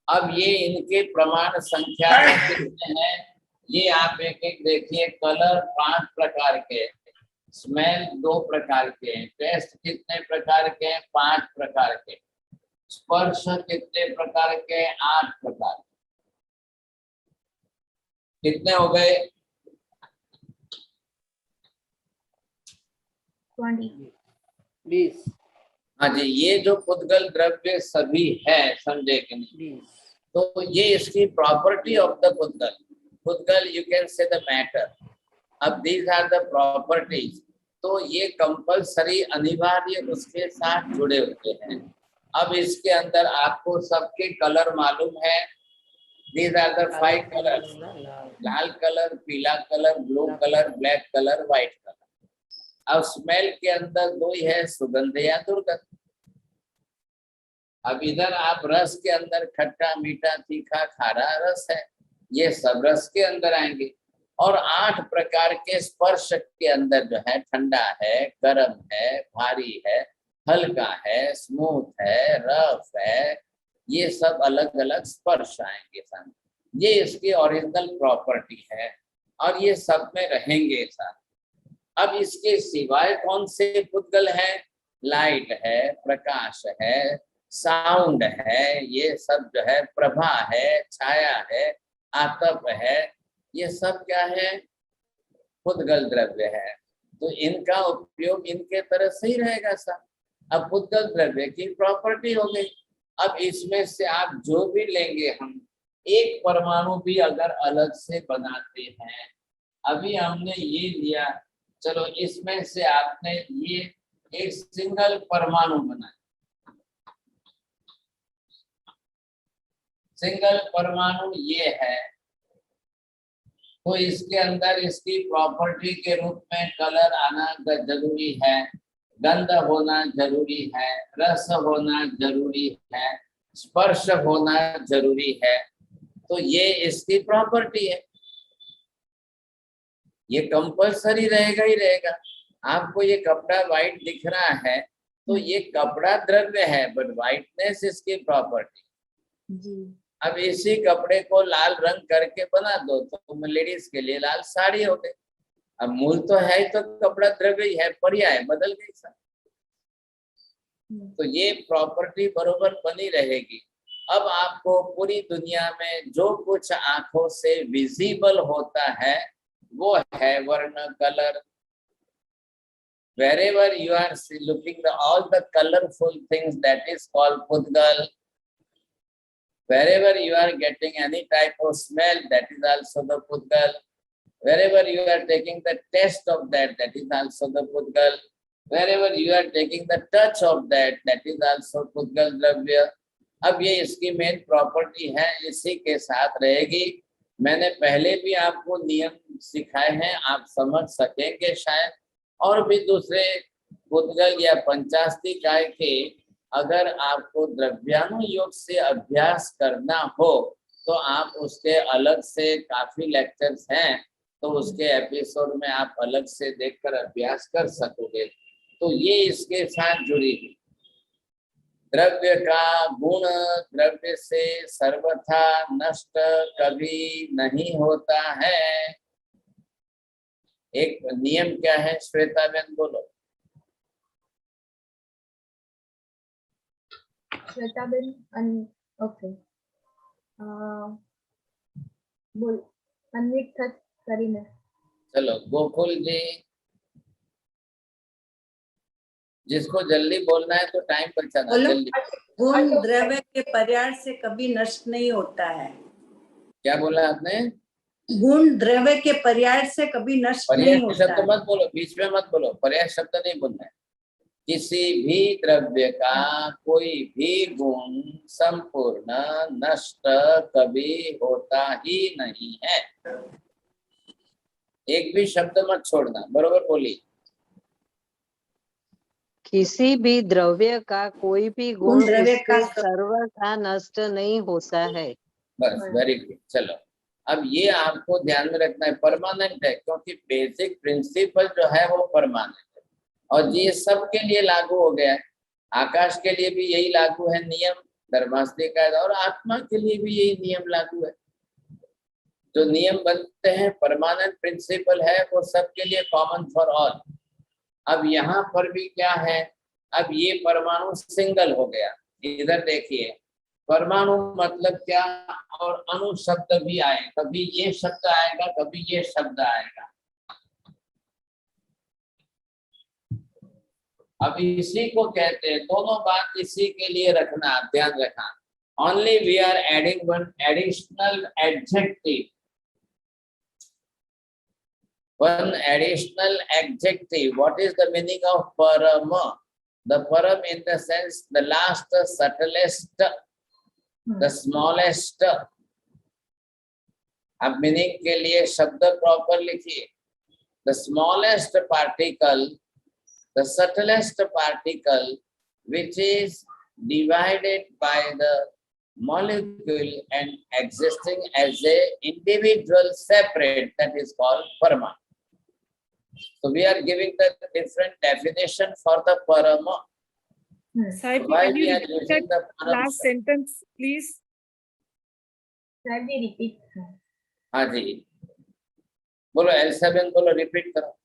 अब ये इनके प्रमाण संख्या कितने हैं, ये आप एक एक देखिए। कलर 5 प्रकार के, स्मेल 2 प्रकार के हैं, टेस्ट कितने प्रकार के हैं? 5 प्रकार के। स्पर्श कितने प्रकार के? 8 प्रकार। कितने हो गए? 20। हाँ जी, ये जो पुद्गल द्रव्य सभी है, समझे कि नहीं? तो ये इसकी property of the pudgal. Pudgal you can say the matter. अब दीज आर द प्रॉपर्टीज। तो ये कंपल्सरी, अनिवार्य उसके साथ जुड़े होते हैं। अब इसके अंदर आपको सबके कलर मालूम है। दीज आर द 5 कलर्स, लाल कलर, पीला colour, blue colour, black colour, white colour. अब स्मेल के अंदर 2 ही है, सुगंध या दुर्गंध। अब इधर आप रस के अंदर खट्टा, मीठा, तीखा, खारा रस है, ये सब रस के अंदर आएंगे। और 8 प्रकार के स्पर्श के अंदर जो है, ठंडा है, गर्म है, भारी है, हल्का है, स्मूथ है, रफ है, ये सब अलग अलग स्पर्श आएंगे सामने। ये इसकी ओरिजिनल प्रॉपर्टी है और ये सब में रहेंगे साथ। अब इसके सिवाय कौन से पुद्गल है? लाइट है, प्रकाश है, साउंड है, ये सब जो है, प्रभा है, छाया है, आतप है, ये सब क्या है? पुद्गल द्रव्य है। तो इनका उपयोग इनके तरह से ही रहेगा सर। अब पुद्गल द्रव्य की प्रॉपर्टी हो गई। अब इसमें से आप जो भी लेंगे, हम एक परमाणु भी अगर अलग से बनाते हैं, अभी हमने ये लिया, चलो इसमें से आपने ये एक सिंगल परमाणु बनाया, सिंगल परमाणु ये है, तो इसके अंदर इसकी प्रॉपर्टी के रूप में कलर आना जरूरी है, गंध होना जरूरी है, रस होना जरूरी है, स्पर्श होना जरूरी है। तो ये इसकी प्रॉपर्टी है, ये कंपल्सरी रहेगा ही रहेगा। आपको ये कपड़ा व्हाइट दिख रहा है, तो ये कपड़ा द्रव्य है, बट व्हाइटनेस इसकी प्रॉपर्टी। अब इसी कपड़े को लाल रंग करके बना दो तो लेडीज के लिए लाल साड़ी हो गई। अब मूल तो है तो कपड़ा द्रव्य ही है, पर्याय बदल गई सर। तो ये प्रॉपर्टी बरोबर बनी रहेगी। अब आपको पूरी दुनिया में जो कुछ आंखों से विजिबल होता है वो है वर्ण, colour. Wherever you are looking all the colorful things, that is called pudgal. Wherever you are getting any type of smell, that is also the pudgal. Wherever you are taking the taste of that, that is also the pudgal. Wherever you are taking the touch of that, that is also pudgal द्रव्य। अब ये इसकी main property है, इसी के साथ रहेगी। मैंने पहले भी आपको नियम सिखाए हैं, आप समझ सकेंगे शायद। और भी दूसरे पुद्गल या पंचास्ती काय के अगर आपको द्रव्यानुयोग से अभ्यास करना हो तो आप उसके अलग से काफी लेक्चर्स हैं, तो उसके एपिसोड में आप अलग से देखकर अभ्यास कर सकोगे। तो ये इसके साथ जुड़ी है। द्रव्य का गुण द्रव्य से सर्वथा नष्ट कभी नहीं होता है। एक नियम क्या है श्वेता बहन बोलो। श्वेता बहन ओके बोल अनम्यूट करीना। चलो गोकुल जी, जिसको जल्दी बोलना है तो टाइम बचाना जल्दी। गुण द्रव्य के पर्याय से कभी नष्ट नहीं होता है। क्या बोला आपने? गुण द्रव्य के पर्याय से कभी नष्ट नहीं होता है। शब्द मत बोलो, बीच में मत बोलो, पर्याय शब्द नहीं बोलना है। किसी भी द्रव्य का कोई भी गुण संपूर्ण नष्ट कभी होता ही नहीं है। एक भी शब्द मत छोड़ना, बरोबर बोली। किसी भी द्रव्य का कोई भी गुण उससे सर्वथा नष्ट नहीं होता है। बस वेरी गुड। चलो अब ये आपको ध्यान में रखना है, परमानेंट है, क्योंकि बेसिक प्रिंसिपल जो है वो परमानेंट है और ये सबके लिए लागू हो गया है। आकाश के लिए भी यही लागू है नियम, धर्मास्त्री का, और आत्मा के लिए भी यही नियम लागू है। जो नियम बनते हैं परमानेंट प्रिंसिपल है, वो सबके लिए कॉमन फॉर ऑल। अब यहाँ पर भी क्या है, अब ये परमाणु सिंगल हो गया। इधर देखिए, परमाणु मतलब क्या, और अणु शब्द भी आए, कभी ये शब्द आएगा कभी ये शब्द आएगा। अब इसी को कहते हैं, दोनों बात इसी के लिए रखना, ध्यान रखना। Only we are adding one additional adjective, one additional adjective. What is the meaning of parama? The param in the sense the last, subtlest, the smallest. अब मीनिंग के लिए शब्द प्रॉपर लिखिए। The smallest particle, the subtlest particle, which is divided by the molecule and existing as a individual separate, that is called parama. So we are giving the different definition for the parama. Sahib, Why can we you are repeat using that the param? last sentence, please? Can we repeat? हाँ जी, बोलो L7 बोलो, repeat करो।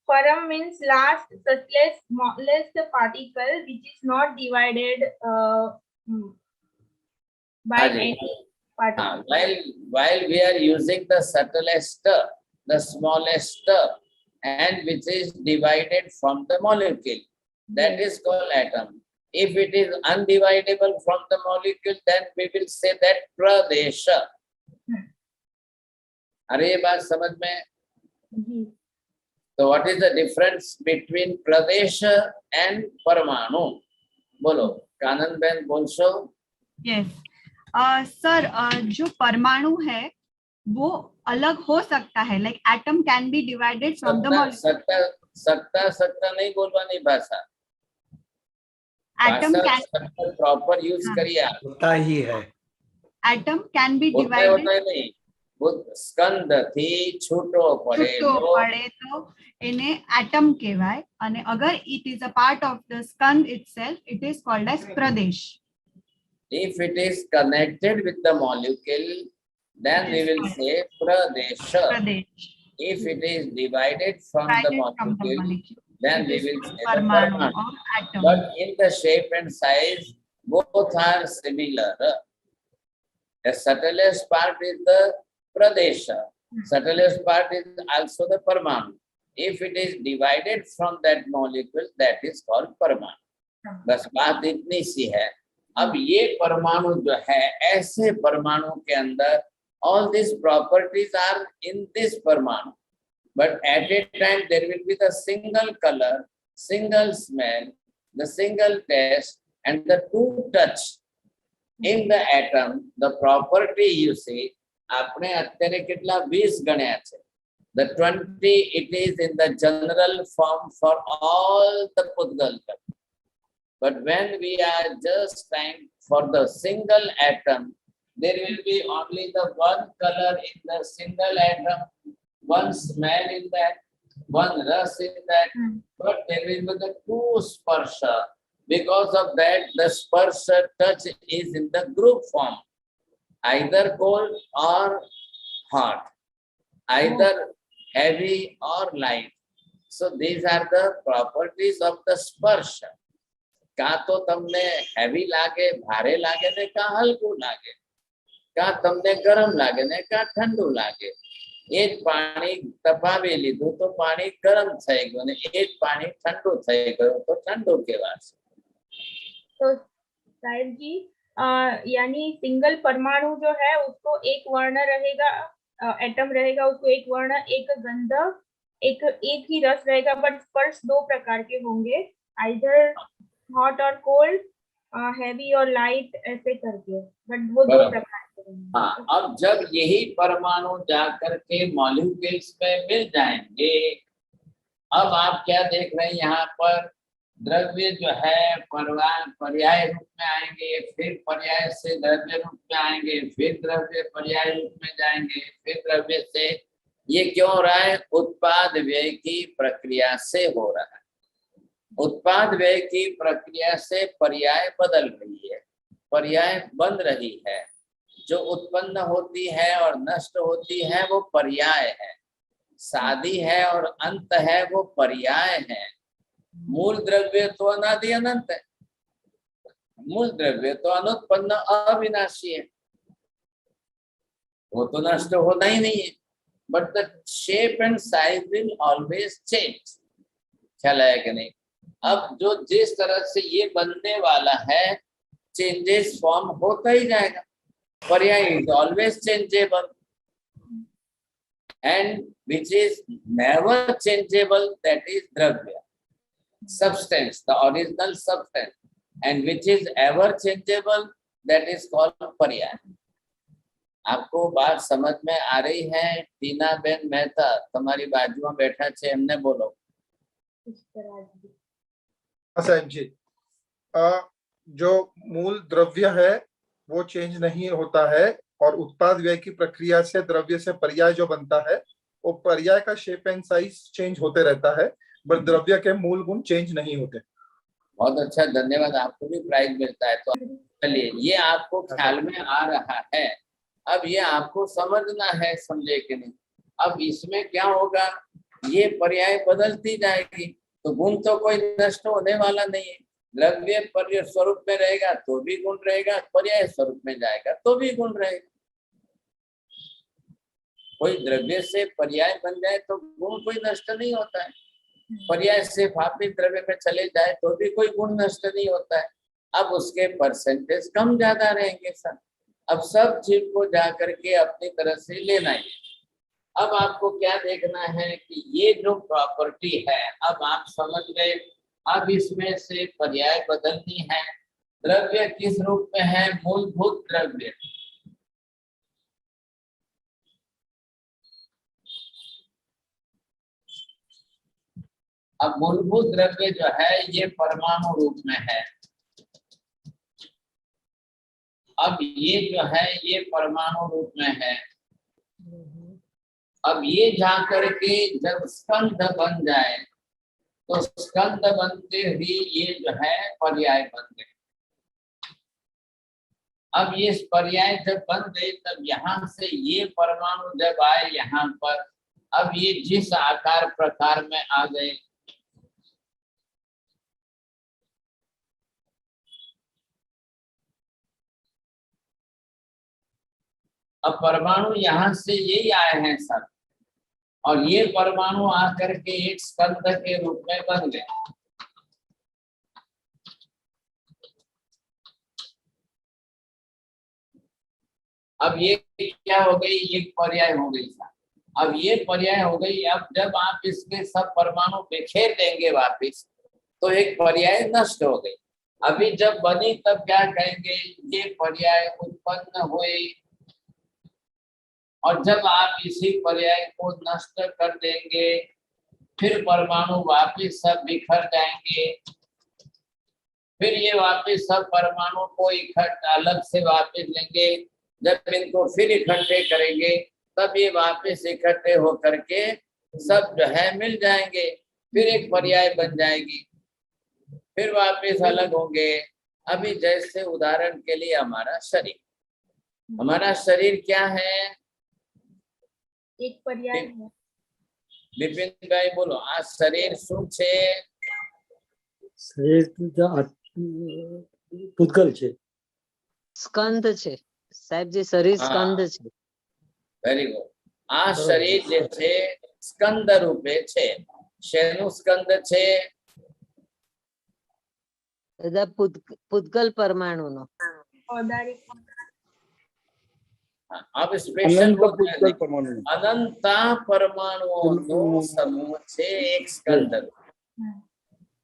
Param means last, subtlest, smallest particle which is not divided by any particle. While we are using the subtlest, the smallest, and which is divided from the molecule, that is called atom. If it is undividable from the molecule, then we will say that pradesha. अरे ये बात समझ में? So what is the difference between pradesh and parmanu? बोलो, कानन बहन बोल। Yes sir, जो परमाणु है वो अलग हो सकता है, like atom can be divided from the molecule. सकता नहीं बोलवानी भाषा, एटम कैन प्रॉपर यूज करिए। होता ही है, एटम कैन बी डिवाइडेड नहीं, वो स्कंद थी छूटो पड़े तो એને એટમ કહેવાય, અને અગર it is a part of the skand itself, it is called as pradesh. If it is connected with the molecule, then we will say pradesha. If it is divided from the molecule, then we will say the parmanu. But in the shape and size, both are similar. The subtlest part is the pradesha. Subtlest part is also the parmanu. If it is divided from that molecule, that is called परमाणु। बस बात इतनी सी है। अब ये परमाणु जो है, ऐसे परमाणु के अंदर all these properties are in this परमाणु, but at a time there will be the single color, single smell, the single taste, and the two touch in the atom. The property you see, आपने અત્યારે કેટલા 20 ગણ્યા છે। The 20, it is in the general form for all the Pudgal. But when we are just trying for the single atom, there will be only the one color in the single atom, one smell in that, one ras in that, but there will be the two sparsha. Because of that, the sparsha touch is in the group form, either cold or hot, either heavy or light. So these are the properties of the sparsha. का तो तमने heavy लागे, भारे लागे ने का हल्कू लागे, का तमने गरम लागे ने का ठंडू लागे। एक पानी तपावी लीधું तो पानी गरम થઈ ગયું ને એક પાણી ठंडू થઈ ગયું तो ठंडू કહેવાશે। तो साहिब जी, यानी सिंगल परमाणु जो है उसको एक वर्ण रहेगा, एटम रहेगा, उसको एक वर्ण, एक गंध, एक ही रस रहेगा, बट स्पर्श दो प्रकार के होंगे, आइदर हॉट और कोल्ड, हैवी और लाइट, ऐसे करके, बट वो दो प्रकार के होंगे। हाँ, अब जब यही परमाणु जाकर के मॉलिक्यूल्स में मिल जाएंगे, अब आप क्या देख रहे हैं यहाँ पर, द्रव्य जो है पर्याय रूप में आएंगे, फिर पर्याय से द्रव्य रूप में आएंगे, फिर द्रव्य पर्याय रूप में जाएंगे, फिर द्रव्य से। ये क्यों हो रहा है? उत्पाद व्यय की प्रक्रिया से हो रहा है। उत्पाद व्यय की प्रक्रिया से पर्याय बदल रही है, पर्याय बन रही है। जो उत्पन्न होती है और नष्ट होती है वो पर्याय है। शादी है और अंत है वो पर्याय है। मूल द्रव्य तो अनादि अनंत है, मूल द्रव्य तो अनुत्पन्न अविनाशी है, वो तो नष्ट होना ही नहीं है। But the shape and size will always change. ख्याल है कि नहीं? अब जो जिस तरह से ये बनने वाला है, चेंजेस फॉर्म होता ही जाएगा। पर्याय is always changeable and which is never changeable, that is द्रव्य, substance, the original substance, and which is ever changeable, that is called पर्याय। आपको बात समझ में आ रही है? टीना बेन मेहता तुम्हारी बाजू में बैठा छे, हमने बोलो। साहब जी, जो मूल द्रव्य है वो चेंज नहीं होता है, और उत्पाद व्यय की प्रक्रिया से द्रव्य से पर्याय जो बनता है, वो पर्याय का शेप एंड साइज चेंज होते रहता है, बट द्रव्य के मूल गुण चेंज नहीं होते। बहुत अच्छा, धन्यवाद। आपको भी प्राइज मिलता है। तो चलिए, ये आपको ख्याल में आ रहा है, अब ये आपको समझना है, समझे कि नहीं? अब इसमें क्या होगा, ये पर्याय बदलती जाएगी, तो गुण तो कोई नष्ट होने वाला नहीं है। द्रव्य पर्याय स्वरूप में रहेगा तो भी गुण रहेगा, पर्याय स्वरूप में जाएगा तो भी गुण रहेगा। कोई द्रव्य से पर्याय बन जाए तो गुण कोई नष्ट नहीं होता है, पर्याय से वापिस द्रव्य में चले जाए तो भी कोई गुण नष्ट नहीं होता है। अब उसके परसेंटेज कम ज्यादा रहेंगे सर। अब सब चीज को जाकर के अपनी तरह से लेना है। अब आपको क्या देखना है कि ये जो प्रॉपर्टी है, अब आप समझ गए। अब इसमें से पर्याय बदलनी है। द्रव्य किस रूप में है? मूलभूत द्रव्य। अब मूलभूत द्रव्य जो है ये परमाणु रूप में है। अब ये जो है ये परमाणु रूप में है। अब ये जाकर के जब स्कंध बन जाए तो स्कंध बनते ही ये जो है पर्याय बन गए। अब ये पर्याय जब बन गए तब यहाँ से ये परमाणु जब आए यहाँ पर, अब ये जिस आकार प्रकार में आ गए, अब परमाणु यहाँ से यही आए हैं सब, और ये परमाणु आकर के एक स्कंध के रूप में बन गए। अब ये क्या हो गई? ये पर्याय हो गई सर। अब ये पर्याय हो गई। अब जब आप इसके सब परमाणु बिखेर देंगे वापिस तो एक पर्याय नष्ट हो गई। अभी जब बनी तब क्या कहेंगे? ये पर्याय उत्पन्न हुए, और जब आप इसी पर्याय को नष्ट कर देंगे फिर परमाणु वापिस सब बिखर जाएंगे। फिर ये वापिस सब परमाणु को इकट्ठा अलग से वापिस लेंगे। जब इनको फिर इकट्ठे करेंगे तब ये वापिस इकट्ठे होकर के सब जो है मिल जाएंगे, फिर एक पर्याय बन जाएगी, फिर वापिस अलग होंगे। अभी जैसे उदाहरण के लिए हमारा शरीर क्या है? एक पर्याय है। विपिन भाई बोलो, आज शरीर શું છે? શરીર પૂતગલ છે, સ્કંદ છે સાહેબજી, શરીર સ્કંદ છે। Very good. આ શરીર જે છે સ્કંદ રૂપે છે। શેનું સ્કંદ છે? બધા પૂતગલ પરમાણુનો। अब स्पेशल अनंता परमाणुओं समूह से एक स्कंद।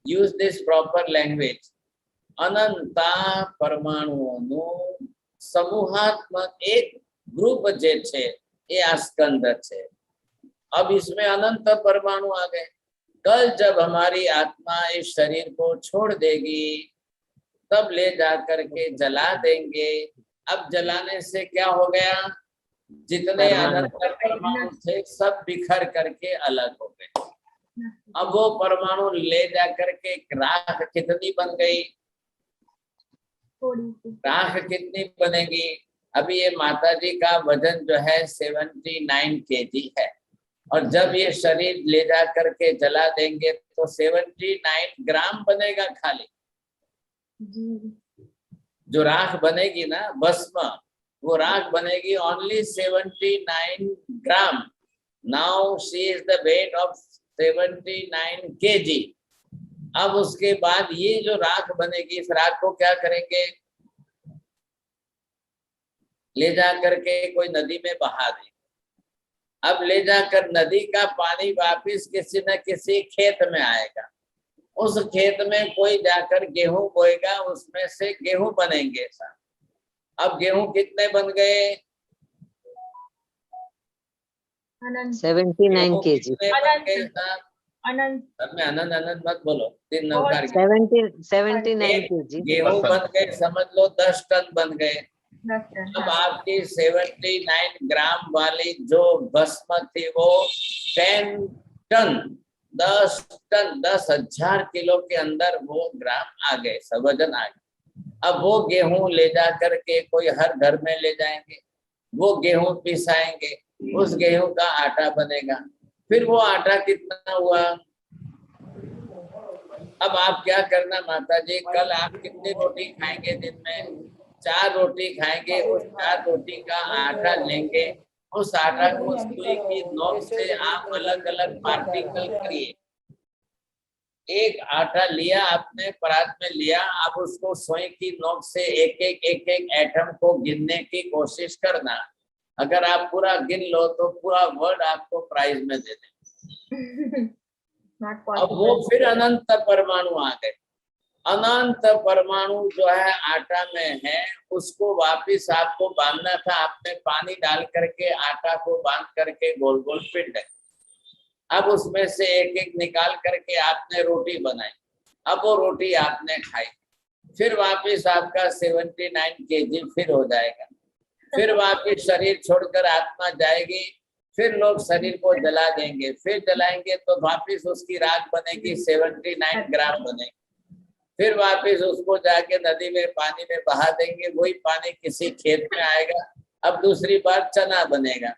Use this proper language. अनंता परमाणुओं समूहात्मक एक ग्रुप जे छे ये आ स्कंद छे। अब इसमें अनंत परमाणु आ गए। कल जब हमारी आत्मा इस शरीर को छोड़ देगी तब ले जाकर के जला देंगे। अब जलाने से क्या हो गया? जितने अनंत परमाणु थे सब बिखर करके अलग हो गए। अब वो परमाणु ले जाकर के राख कितनी बन गई? राख कितनी बनेगी? अभी ये माता जी का वजन जो है 79 kg है। और जब ये शरीर ले जा करके जला देंगे तो 79 ग्राम बनेगा खाली। जो राख बनेगी ना भस्म, वो राख बनेगी only 79 gram. Now she is the weight of 79 kg। अब उसके बाद ये जो राख बनेगी, इस राख को क्या करेंगे, ले जा करके कोई नदी में बहा देंगे। अब ले जाकर नदी का पानी वापिस किसी न किसी खेत में आएगा। उस खेत में कोई जाकर गेहूं बोएगा, उसमें से गेहूं बनेंगे साहब। अब गेहूं कितने बन गए? 79 kg। कितने बन गए साहब? अब में अनंत अनंत मत बोलो, 3 नवकार 79 kg। गेहूं बन गए, समझ लो 10 टन बन गए। अब आपकी 79 ग्राम वाली जो भस्म थी वो 10 टन 10 टन 10,000 किलो के अंदर वो ग्राम आ गए, सब वजन आ गए। अब वो गेहूं ले जा करके कोई हर घर में ले जाएंगे, वो गेहूं पिसाएंगे, उस गेहूं का आटा बनेगा। फिर वो आटा कितना हुआ? अब आप क्या करना माता जी, कल आप कितनी रोटी खाएंगे दिन में? 4 रोटी खाएंगे। उस 4 रोटी का आटा लेंगे, उस आटा को सुई की नोक से आप अलग अलग पार्टिकल करिए। एक आटा लिया आपने, परात में लिया, आप उसको सुई की नोक से एक एक एटम को गिनने की कोशिश करना। अगर आप पूरा गिन लो तो पूरा वर्ड आपको प्राइज में दे दें। अब वो फिर अनंत परमाणु आ गए। अनंत परमाणु जो है आटा में है, उसको वापिस आपको बांधना था। आपने पानी डाल करके आटा को बांध करके गोल गोल पिट। अब उसमें से एक एक निकाल करके आपने रोटी बनाई। अब वो रोटी आपने खाई, फिर वापिस आपका 79 kg फिर हो जाएगा। फिर वापिस शरीर छोड़कर आत्मा जाएगी, फिर लोग शरीर को जला देंगे, फिर जलाएंगे तो वापिस उसकी राख बनेगी, 79 ग्राम बनेगी। फिर वापिस उसको जाके नदी में पानी में बहा देंगे, वही पानी किसी खेत में आएगा। अब दूसरी बार चना बनेगा,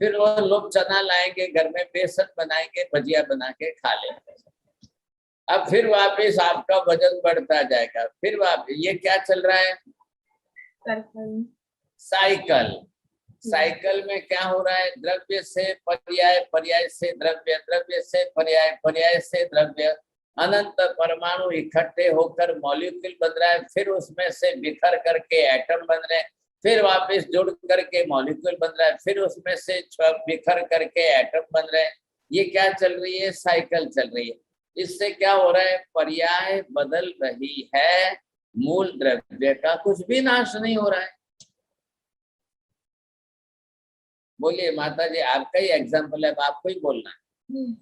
फिर वो लोग चना लाएंगे, घर में बेसन बनाएंगे, भजिया बना के खा लेंगे। अब फिर वापिस आपका वजन बढ़ता जाएगा। फिर वापिस ये क्या चल रहा है? साइकिल। साइकिल में क्या हो रहा है? द्रव्य से पर्याय, पर्याय से द्रव्य, द्रव्य से पर्याय, पर्याय से द्रव्य। अनंत परमाणु इकट्ठे होकर मॉलिक्यूल बन रहा है, फिर उसमें से बिखर करके एटम बन रहे हैं, फिर वापस जुड़ करके मॉलिक्यूल बन रहा है, फिर उसमें से बिखर करके एटम बन रहे हैं। ये क्या चल रही है? साइकिल चल रही है। इससे क्या हो रहा है? पर्याय बदल रही है, मूल द्रव्य का कुछ भी नाश नहीं हो रहा है। बोलिए माता जी, आपका ही एग्जाम्पल है, आपको ही बोलना है।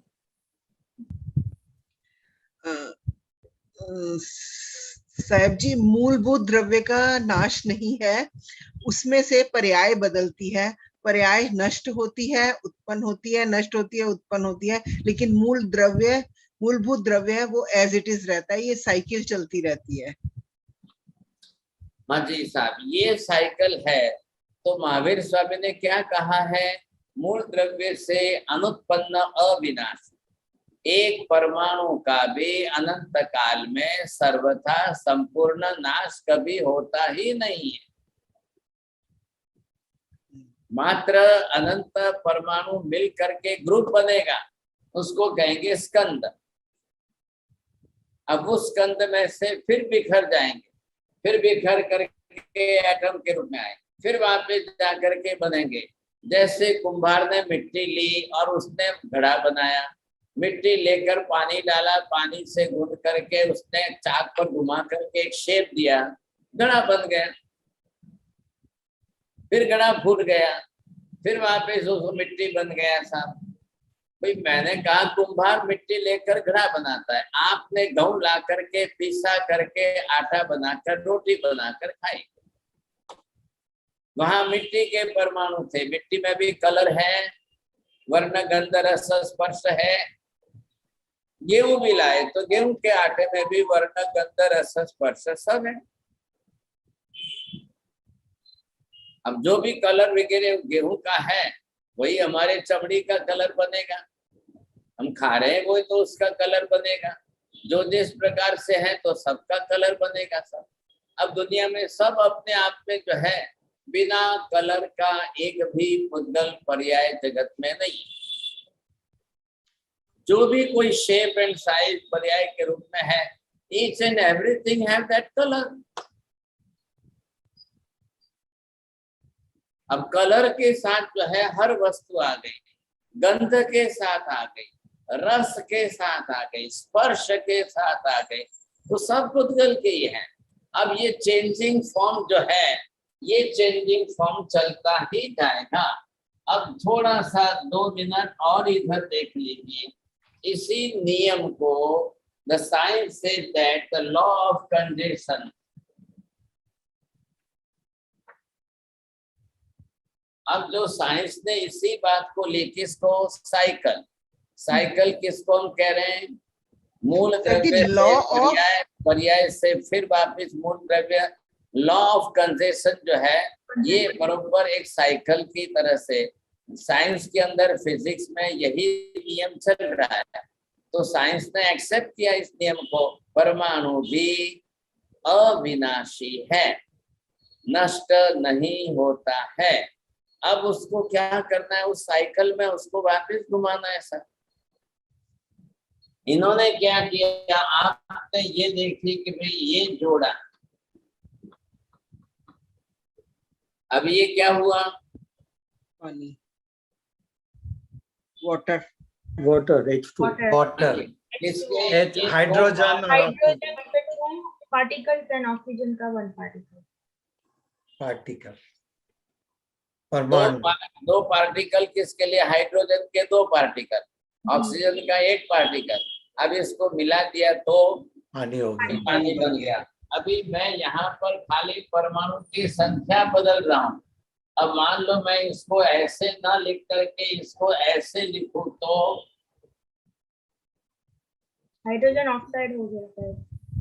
साहब जी, मूलभूत द्रव्य का नाश नहीं है, उसमें से पर्याय बदलती है। पर्याय नष्ट होती है, उत्पन्न होती है, नष्ट होती है, उत्पन्न होती है, लेकिन मूल द्रव्य, मूलभूत द्रव्य है वो एज इट इज रहता है। ये साइकिल चलती रहती है। हाँ जी साहब, ये साइकिल है। तो महावीर स्वामी ने क्या कहा है? मूल द्रव्य से अनुत्पन्न अविनाशी एक परमाणु का भी अनंत काल में सर्वथा संपूर्ण नाश कभी होता ही नहीं है। मात्र अनंत परमाणु मिल करके ग्रुप बनेगा, उसको कहेंगे स्कंद। अब उस स्कंद में से फिर बिखर जाएंगे, फिर बिखर करके एटम के रूप में आएंगे, फिर वापस जाकर के बनेंगे। जैसे कुंभार ने मिट्टी ली और उसने घड़ा बनाया, मिट्टी लेकर पानी डाला, पानी से गूंथ करके उसने चाक पर घुमा करके एक शेप दिया, घड़ा बन गया। फिर घड़ा फूट गया, फिर वापस उसको मिट्टी बन गया। साहब भाई, मैंने कहा कुंभार मिट्टी लेकर घड़ा बनाता है, आपने गेहूं ला करके पीसा करके आटा बनाकर रोटी बनाकर खाई। वहां मिट्टी के परमाणु थे, मिट्टी में भी कलर है, वर्ण गंध रस स्पर्श है। गेहूं भी लाए तो गेहूं के आटे में भी वर्ण गंध रस स्पर्श सब है। अब जो भी कलर वगैरह गेहूं का है वही हमारे चमड़ी का कलर बनेगा, हम खा रहे हैं वही तो उसका कलर बनेगा, जो जिस प्रकार से है तो सबका कलर बनेगा सब। अब दुनिया में सब अपने आप में जो है बिना कलर का एक भी पुद्गल पर्याय जगत में नहीं। जो भी कोई शेप एंड साइज पर्याय के रूप में है, each and everything have that colour. अब कलर के साथ जो है हर वस्तु आ गई, गंध के साथ आ गई, रस के साथ आ गई, स्पर्श के साथ आ गई, तो सब पुद्गल के ही है। अब ये चेंजिंग फॉर्म जो है, ये चेंजिंग फॉर्म चलता ही जाएगा। अब थोड़ा सा 2 मिनट और इधर देख लीजिए, इसी नियम को the science says that the law of condition. अब जो साइंस ने इसी बात को ली, किसको? साइकिल। साइकिल किसको हम कह रहे हैं? मूल द्रव्य से पर्याय से फिर वापिस मूल द्रव्य। लॉ ऑफ कंजर्वेशन जो है ये बराबर एक साइकिल की तरह से साइंस के अंदर, फिजिक्स में यही नियम चल रहा है। तो साइंस ने एक्सेप्ट किया इस नियम को, परमाणु भी अविनाशी है, नष्ट नहीं होता है। अब उसको क्या करना है? उस साइकिल में उसको वापस घुमाना है सर। इन्होंने क्या किया, आपने ये देखी कि भाई ये जोड़ा, अब ये क्या हुआ? पानी, water, water, H2, water, hydrogen particles and oxygen का 1 पार्टिकल। दो पार्टिकल किसके लिए? हाइड्रोजन के 2 पार्टिकल, ऑक्सीजन का 1 पार्टिकल। अब इसको मिला दिया तो पानी हो गया, पानी बन गया। अभी मैं यहाँ पर खाली परमाणु की संख्या बदल रहा हूँ। अब मान लो मैं इसको ऐसे ना लिख करके इसको ऐसे लिखूं तो हाइड्रोजन ऑक्साइड हो गया।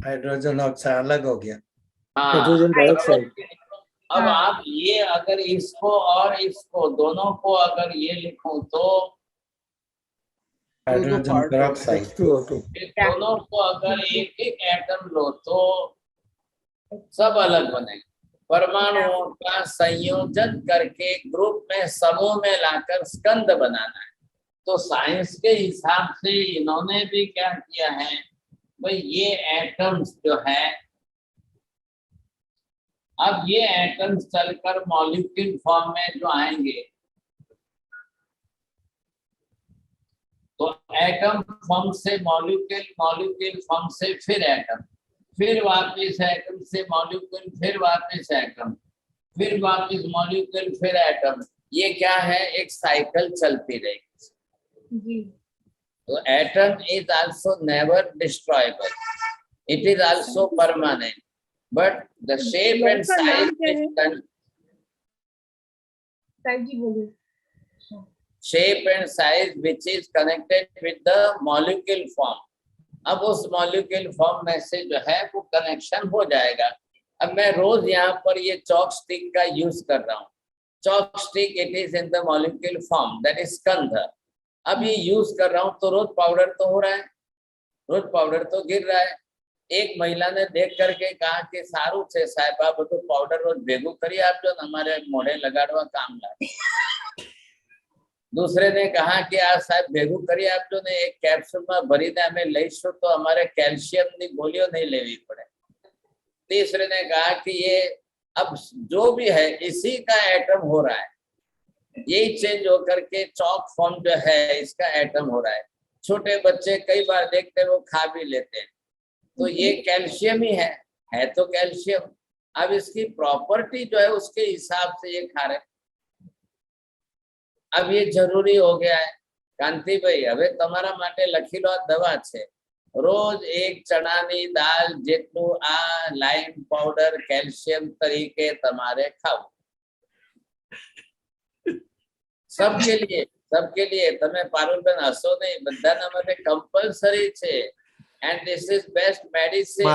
हाइड्रोजन ऑक्साइड अलग हो गया, हाँ, हाइड्रोजन डाइऑक्साइड। अब आप ये अगर इसको और इसको दोनों को अगर ये लिखूं तो हाइड्रोजन पेरोक्साइड, दोनों को अगर एक एक एटम लो तो सब अलग बनेगा। परमाणुओं का संयोजन करके ग्रुप में, समूह में लाकर स्कंद बनाना है। तो साइंस के हिसाब से इन्होंने भी क्या किया है भाई, ये एटम्स जो है, अब ये एटम्स चलकर मॉलिक्यूल फॉर्म में जो आएंगे तो एटम फॉर्म से मॉलिक्यूल, मॉलिक्यूल फॉर्म से फिर एटम, फिर वापस एटम से मॉलिक्यूल, फिर वापस एटम, फिर वापस मॉलिक्यूल, फिर एटम। ये क्या है? एक साइकिल चलती रहेगी। तो atom is also never destroyable, it is also permanent, but the shape and size, shape and size which is connected with the molecule form। अब उस molecule form में से जो है वो कनेक्शन हो जाएगा। अब मैं रोज यहाँ पर ये चॉक स्टिक का यूज कर रहा हूँ। Chalk stick it is in the molecule form, that is स्कंध। अब ये यूज कर रहा हूँ तो रोज पाउडर तो हो रहा है, रोज पाउडर तो गिर रहा है। एक महिला ने देख करके कहा कि सारू छे साहेबा બધું पाउडर रोज भेगू करी आपजो ने हमारे मोढ़े लगाड़वा काम लागे। दूसरे ने कहा कि आज साहब भेगू करी आपजो ने एक कैप्सूल में भरीने अमे लईशुं तो अमारे कैल्शियम नी गोलियों नहीं लेवी पड़े। तीसरे ने कहा कि ये अब जो भी है इसी का एटम हो रहा है, यही चेंज होकर के चॉक फॉर्म जो है इसका एटम हो रहा है। छोटे बच्चे कई बार देखते हैं वो खा भी लेते हैं, तो ये कैल्शियम ही है तो कैल्शियम। अब इसकी प्रॉपर्टी जो है उसके हिसाब से ये खा रहे। अब ये जरूरी हो गया है कांति भाई, હવે તમારા માટે લખી લો આ દવા છે, રોજ એક ચણાની દાળ જેટલું આ લાઈમ પાવડર કેલ્શિયમ તરીકે તમારે ખાવું। सबके लिए તમે પારુલબેન હસો નહીં, બધાના માટે કંપલસરી છે and this is best medicine।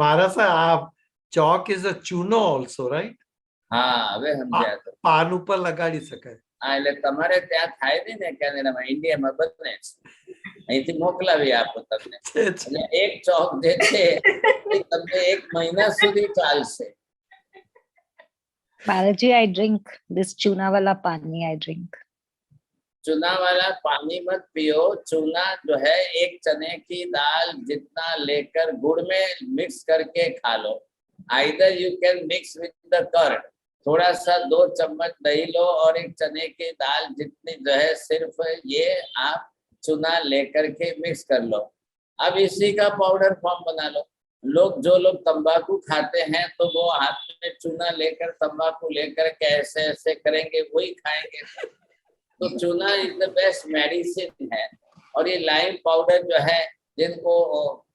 Marasa आप chalk is a chuno also, right? हाँ, હવે સમજ્યા। પાન ઉપર લગાડી શકાય। હા એટલે તમારે ત્યાં થાય નહીં ને કેનેડામાં, ઇન્ડિયામાં બને છે, અહીંથી મોકલાવી આપો તમને. એટલે એક ચોક જે છે એ તમને 1 મહિના સુધી ચાલશે. Balaji, I drink this chuna wala pani. I drink. चूना वाला पानी मत पियो. चूना जो है एक चने की दाल जितना लेकर गुड़ में मिक्स करके खा लो. Either you can mix with the curd, थोड़ा सा 2 चम्मच दही लो और एक चने की दाल जितनी जो है सिर्फ ये आप चूना लेकर के मिक्स कर लो. अब इसी का पाउडर फॉर्म बना लो. जो लोग तंबाकू खाते हैं तो वो हाथ में चूना लेकर तंबाकू लेकर के ऐसे ऐसे करेंगे, वही खाएंगे. तो चूना इज द बेस्ट मेडिसिन है. और ये लाइम पाउडर जो है, जिनको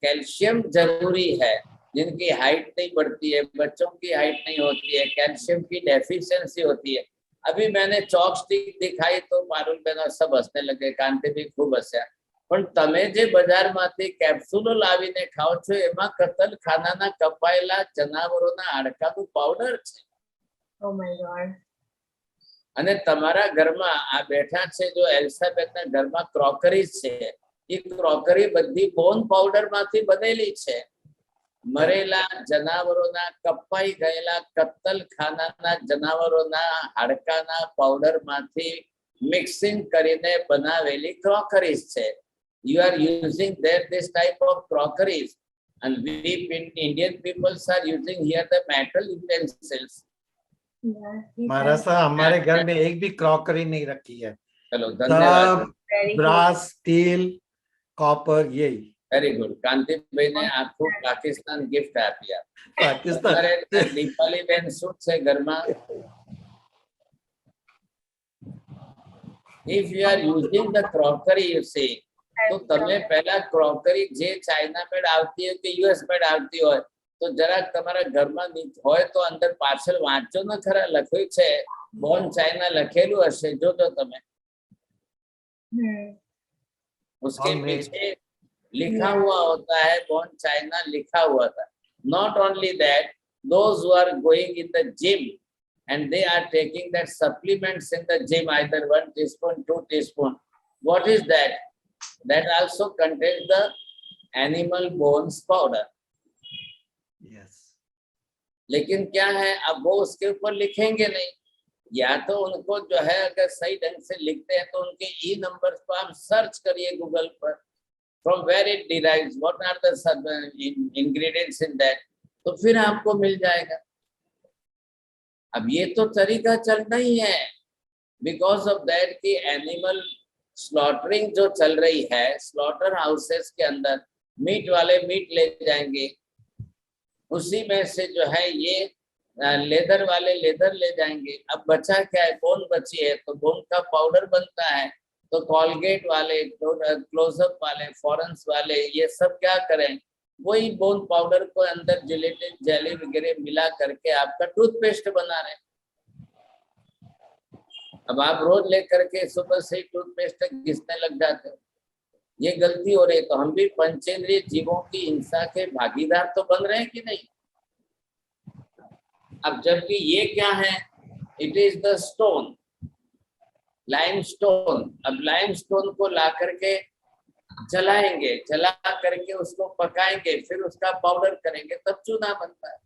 कैल्शियम जरूरी है, जिनकी हाइट नहीं बढ़ती है, बच्चों की हाइट नहीं होती है, कैल्शियम की डेफिशिएंसी होती है. अभी मैंने चॉक स्टिक दिखाई तो पारुल बहन सब हंसने लगे, कांति भी खूब हस्या. પણ તમે જે બજારમાંથી કેપ્સ્યુલો લાવીને ખાઓ છો એમાં કતલખાનાના કપાયેલા જનાવરોના હાડકાનું પાવડર છે. Oh my God. અને તમારા ઘરમાં આ બેઠા છે જો એલિઝાબેથના ઘરમાં ક્રોકરીઝ છે, એ ક્રોકરી બધી બોન પાવડર માંથી બનેલી છે. મરેલા જનાવરોના કપાઈ ગયેલા કતલખાનાના જનાવરોના હાડકાના પાવડર માંથી મિક્સિંગ કરીને બનાવેલી ક્રોકરીઝ છે. You are using this type of crockeries, and we Indian peoples are using here the metal utensils. महाराज साहब, हमारे घर में एक भी क्रॉकरी नहीं रखी है. चलो धन्यवाद. ब्रास, स्टील, कॉपर, यही. Very good. कांति भाई ने आपको पाकिस्तान गिफ्ट आपिया. पाकिस्तान दीपाली बेन सूट से घर में. If you are using the crockery, you see, तो તમે પહેલા ક્રોકરી જે ચાઇના મેડ આવતી હોય કે યુએસ મેડ આવતી હોય તો જરાક તમારા ઘરમાં હોય તો અંદર પાછળ વાંચો ન ખરા, લખ્યું છે બોર્ન ચાઇના લખેલું હશે, જોજો તમે. उसके पीछे लिखा हुआ होता है बोर्न चाइना लिखा हुआ था. Not only that, those who are going in the gym and they are taking that supplements in the gym, either 1 teaspoon, 2 teaspoon, what is that? That also contains the animal bones powder. Yes. लेकिन क्या है, अब वो उसके ऊपर लिखेंगे नहीं. या तो उनको जो है अगर सही ढंग से लिखते हैं तो उनके ई नंबर्स पर आप सर्च करिए गूगल पर, from where it derives, what are the ingredients in that, तो फिर आपको मिल जाएगा. अब ये तो तरीका चलता ही है. बिकॉज ऑफ दैट की एनिमल स्लॉटरिंग जो चल रही है, स्लॉटर हाउसेस के अंदर मीट वाले मीट ले जाएंगे, उसी में से जो है ये लेदर वाले लेदर ले जाएंगे. अब बचा क्या है, बोन बची है तो बोन का पाउडर बनता है. तो कॉलगेट वाले, क्लोजअप वाले, फॉरेंस वाले, ये सब क्या करें, वही बोन पाउडर को अंदर जिलेटिन जेली वगैरह मिला करके आपका टूथपेस्ट बना रहे हैं. अब आप रोज लेकर के सुबह से टूथपेस्ट घिसने लग जाते हो, ये गलती हो रही है. तो हम भी पंचेंद्रिय जीवों की हिंसा के भागीदार तो बन रहे हैं कि नहीं. अब जबकि ये क्या है, it is the stone, lime stone. अब लाइम स्टोन को ला करके जलाएंगे, जला करके उसको पकाएंगे, फिर उसका पाउडर करेंगे, तब चूना बनता है.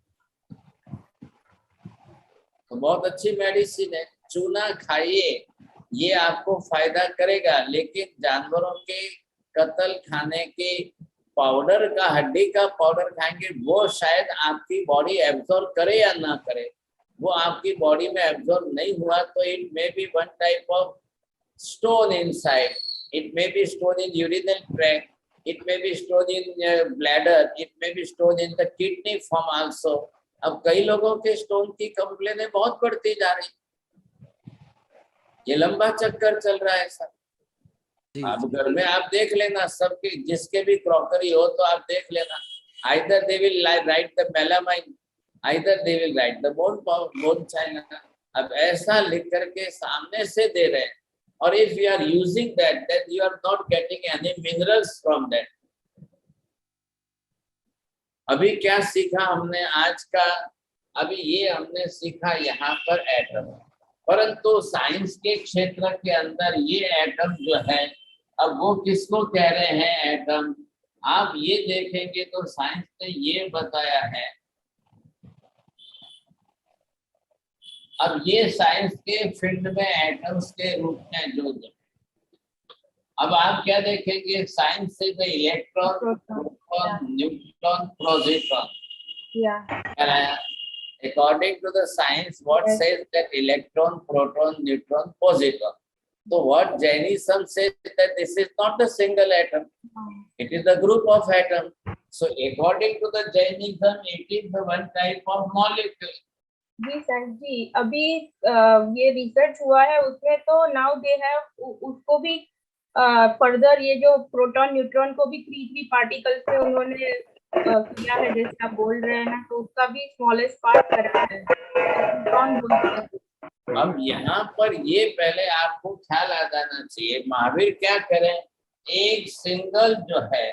तो बहुत अच्छी मेडिसिन है, चूना खाइए, ये आपको फायदा करेगा. लेकिन जानवरों के कत्ल खाने के पाउडर का, हड्डी का पाउडर खाएंगे, वो शायद आपकी बॉडी एब्जॉर्ब करे या ना करे. वो आपकी बॉडी में एब्जॉर्ब नहीं हुआ तो it may be one type of stone inside. It may be stone in urinal tract, it may be stone in bladder, it may be stone in the kidney form also. अब कई लोगों के stone की कंप्लेनें बहुत बढ़ती जा रही. ये लंबा चक्कर चल रहा है सर. आप घर में आप देख लेना, सबके जिसके भी क्रॉकरी हो तो आप देख लेना. Either they will write the melamine, either they will write the bone China. अब ऐसा लिख करके सामने से दे रहे हैं. और if you are using that, then you are not getting any minerals from that. अभी क्या सीखा हमने आज का, अभी ये हमने सीखा यहाँ पर एटम. परंतु साइंस के क्षेत्र के अंदर ये एटम जो है, अब वो किसको कह रहे हैं एटम, आप ये देखेंगे तो साइंस ने ये बताया है। अब ये साइंस के फील्ड में एटम्स के रूप में जो अब आप क्या देखेंगे, साइंस से the electron, proton, neutron, proton. According to the science, what says that electron, proton, neutron, positron. So what Jainism says that this is not a single atom, it is a group of atoms. So according to the Jainism, it is the one type of molecule. जी sir जी, अभी ये research हुआ है उसमें तो now they have उसको भी फर्दर ये जो प्रोटॉन न्यूट्रॉन को भी 3 पार्टिकल से उन्होंने किया है, जैसे आप बोल रहे हैं ना, तो उसका भी स्मॉलेस्ट पार्ट करा है न्यूट्रॉन बोलते हैं। अब यहाँ पर ये पहले आपको ख्याल आ जाना चाहिए, महावीर क्या करें, एक सिंगल जो है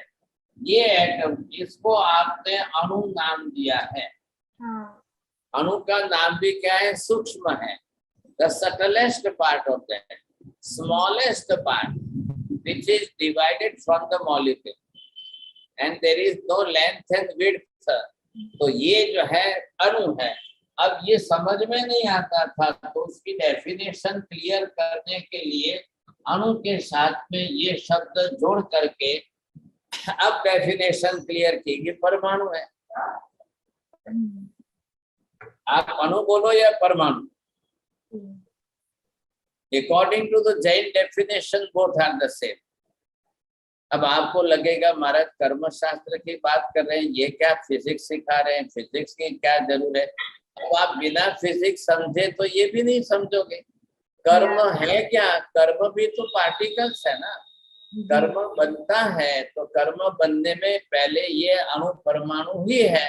ये एटम, इसको आपने अणु नाम दिया है। अणु का नाम भी क्या है, सूक्ष्म है, the subtlest part of that, smallest part which is divided from the molecule and there is no length and width। तो ये जो है अणु है। अब ये समझ में नहीं आता था तो उसकी डेफिनेशन क्लियर करने के लिए अणु के साथ में ये शब्द जोड़ करके अब डेफिनेशन क्लियर की कि परमाणु है। आप अणु बोलो या परमाणु, According to the Jain definition, both are the same। अब आपको लगेगा महाराज कर्म शास्त्र की बात कर रहे हैं, ये क्या फिजिक्स सिखा रहे हैं, फिजिक्स की क्या जरूरत है। अब आप बिना फिजिक्स समझे तो ये भी नहीं समझोगे। कर्म है क्या, कर्म भी तो पार्टिकल्स है ना। कर्म बनता है तो कर्म बनने में पहले ये अणु परमाणु ही है।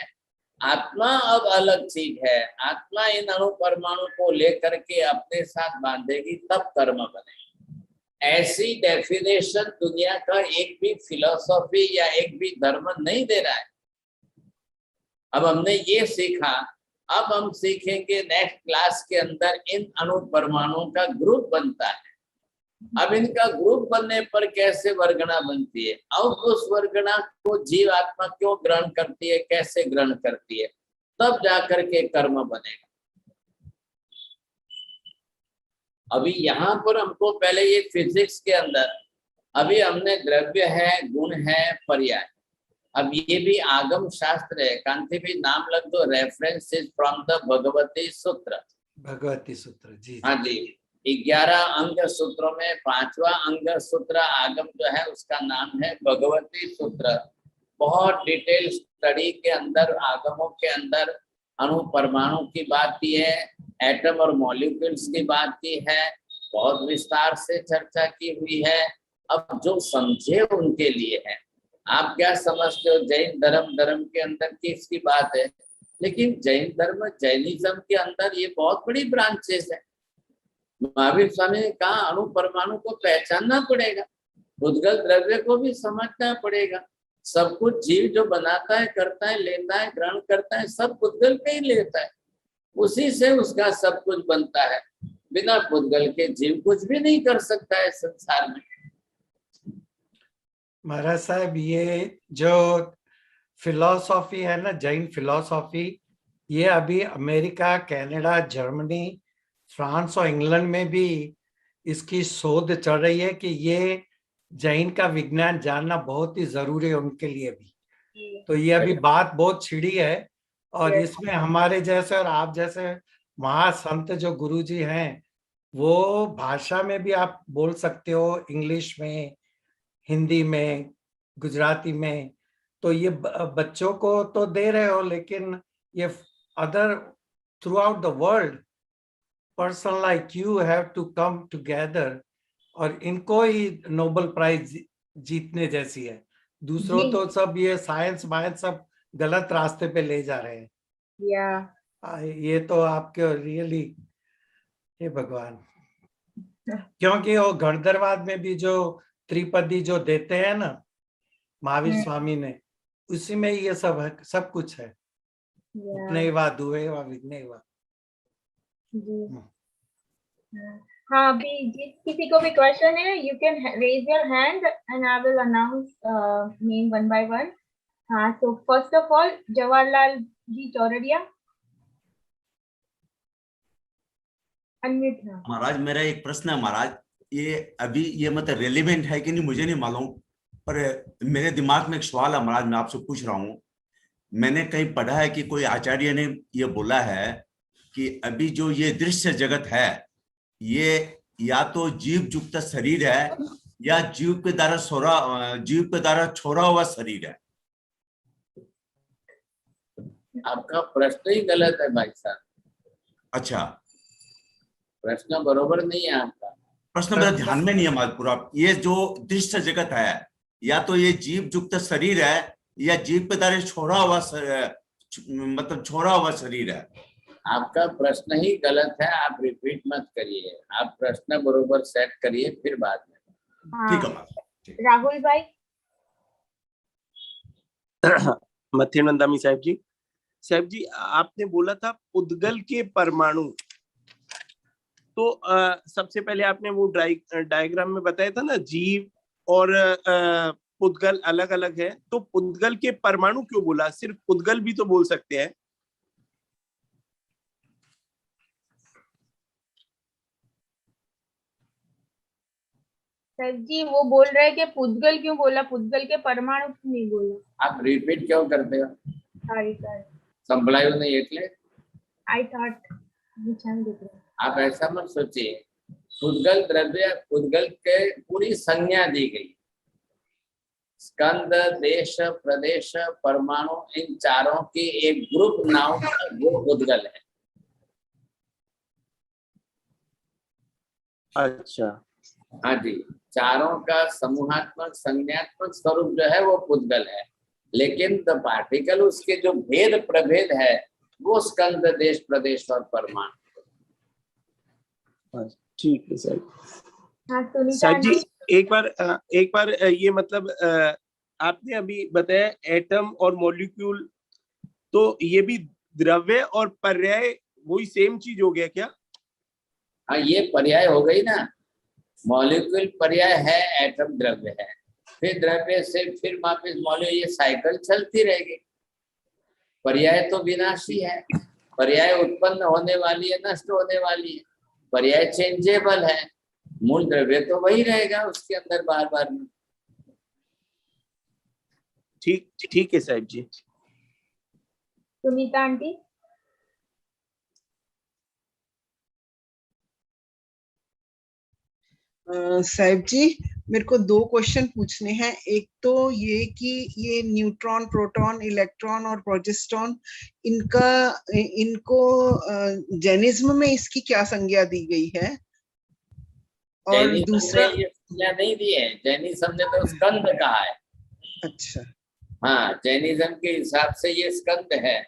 आत्मा अब अलग चीज है, आत्मा इन अणु परमाणु को लेकर के अपने साथ बांधेगी तब कर्म बनेगा। ऐसी डेफिनेशन दुनिया का एक भी फिलोसॉफी या एक भी धर्म नहीं दे रहा है। अब हमने ये सीखा, अब हम सीखेंगे नेक्स्ट क्लास के अंदर इन अणु परमाणुओं का ग्रुप बनता है। अब इनका ग्रुप बनने पर कैसे वर्गना बनती है, और उस वर्गना को जीव आत्मा क्यों ग्रहण करती है, कैसे ग्रहण करती है, तब जाकर के कर्म बनेगा। अभी यहाँ पर हमको पहले ये फिजिक्स के अंदर अभी हमने द्रव्य है, गुण है, पर्याय। अब ये भी आगम शास्त्र है, कांति भी नाम लग दो, reference is from the Bhagwati सूत्र। भगवती सूत्र जी, हाँ जी। 11 अंग सूत्रों में 5वां अंग सूत्र आगम जो है उसका नाम है भगवती सूत्र। बहुत डिटेल स्टडी के अंदर आगमों के अंदर अणु परमाणु की बात की है, एटम और मॉलिक्यूल्स की बात की है, बहुत विस्तार से चर्चा की हुई है। अब जो समझे उनके लिए है। आप क्या समझते हो, जैन धर्म के अंदर की इसकी बात है, लेकिन जैन धर्म जैनिज्म के अंदर ये बहुत बड़ी ब्रांचेस है। महावीर स्वामी ने कहा अणु परमाणु को पहचानना पड़ेगा, भूतगल द्रव्य को भी समझना पड़ेगा। सब कुछ जीव जो बनाता है, करता है, लेता है, ग्रहण करता है, सब भूतगल पे ही लेता है, उसी से उसका सब कुछ बनता है। बिना भूतगल के जीव कुछ भी नहीं कर सकता है संसार में। महाराज साहब, ये जो फिलॉसफी है ना, जैन फिलॉसफी, ये अभी अमेरिका, कनाडा, जर्मनी, फ्रांस और इंग्लैंड में भी इसकी शोध चल रही है कि ये जैन का विज्ञान जानना बहुत ही जरूरी है उनके लिए भी। तो ये अभी बात बहुत छिड़ी है, और इसमें हमारे जैसे और आप जैसे महासंत जो गुरुजी हैं, वो भाषा में भी आप बोल सकते हो, इंग्लिश में, हिंदी में, गुजराती में। तो ये बच्चों को तो दे रहे हो, लेकिन ये other throughout the world person like you have to come together, और इनको ही नोबेल प्राइज जीतने जैसी है। दूसरों तो सब ये साइंस वाइंस सब गलत रास्ते पे ले जा रहे हैं। ये तो आपके रियली, हे भगवान, क्योंकि वो गणधरवाद में भी जो त्रिपदी जो देते हैं ना महावीर स्वामी ने, उसी में ये सब है, सब कुछ है। उपनयवा, दुहेवा, विघ्नवा। हाँ, अभी जिस किसी को भी क्वेश्चन है, you can raise your hand and I will announce name one by one. हाँ, तो first of all Jawaharlal ji Chauradiya, unmute. महाराज मेरा एक प्रश्न है महाराज, ये अभी ये मतलब रेलिवेंट है कि नहीं मुझे नहीं मालूम, पर मेरे दिमाग में एक सवाल है महाराज, मैं आपसे पूछ रहा हूँ. मैंने कहीं पढ़ा है कि कोई आचार्य ने ये बोला है कि अभी जो ये दृश्य जगत है ये या तो जीव युक्त शरीर है या जीव के द्वारा छोड़ा हुआ शरीर है. आपका प्रश्न ही गलत है भाई साहब. अच्छा, प्रश्न बरोबर नहीं है आपका. प्रश्न मेरा ध्यान में नहीं है महाराज पूरा. ये जो दृश्य जगत है या तो ये जीव युक्त शरीर है या जीव के द्वारा छोड़ा हुआ शरीर है. आपका प्रश्न ही गलत है. आप रिपीट मत करिए, आप प्रश्न बरोबर सेट करिए फिर बाद में. ठीक है राहुल भाई. मथेनंदामी साहब जी आपने बोला था पुद्गल के परमाणु, तो सबसे पहले आपने वो डायग्राम में बताया था ना, जीव और पुद्गल अलग अलग है, तो पुद्गल के परमाणु क्यों बोला? सिर्फ पुद्गल भी तो बोल सकते हैं. सर जी वो बोल रहे हैं कि पुद्गल क्यों बोला, पुद्गल के परमाणु क्यों नहीं बोला. आप रिपीट क्यों करते हो? सॉरी सर, संभलायो नहीं એટલે आई थॉट विचार देख रहे. आप ऐसा मत सोचिए. पुद्गल द्रव्य, पुद्गल के पूरी संज्ञा दी गई. स्कंद, देश, प्रदेश, परमाणु, इन चारों की एक ग्रुप नाम वो पुद्गल है. अच्छा, हाँ जी, चारों का समूहात्मक संज्ञात्मक स्वरूप जो है वो पुद्गल है. लेकिन द पार्टिकल, उसके जो भेद प्रभेद है वो स्कंद, देश, प्रदेश और परमाणु. ठीक है सर. हाँ, सुनीता सर जी एक बार ये मतलब आपने अभी बताया एटम और मॉलिक्यूल, तो ये भी द्रव्य और पर्याय वही सेम चीज हो गया क्या? हाँ, ये पर्याय हो गई ना. मॉलिक्यूल पर्याय है, एटम द्रव्य है, फिर द्रव्य से फिर वापस मॉलिक्यूल, ये साइकिल चलती रहेगी. पर्याय तो विनाशी है, पर्याय उत्पन्न होने वाली है, नष्ट होने वाली है. पर्याय चेंजेबल है, मूल द्रव्य तो वही रहेगा उसके अंदर बार बार में. ठीक है साहब जी. सुनीता आंटी. साहिब जी मेरे को दो क्वेश्चन पूछने हैं. एक तो ये कि ये न्यूट्रॉन, प्रोटॉन, इलेक्ट्रॉन और प्रोजेस्ट्रॉन, इनको जैनिज्म में इसकी क्या संज्ञा दी गई है? और दूसरा, ये संज्ञा नहीं दी है. जैनिज्म ने तो स्कंद कहा है. अच्छा, हाँ, जैनिज्म के हिसाब से ये स्कंद है.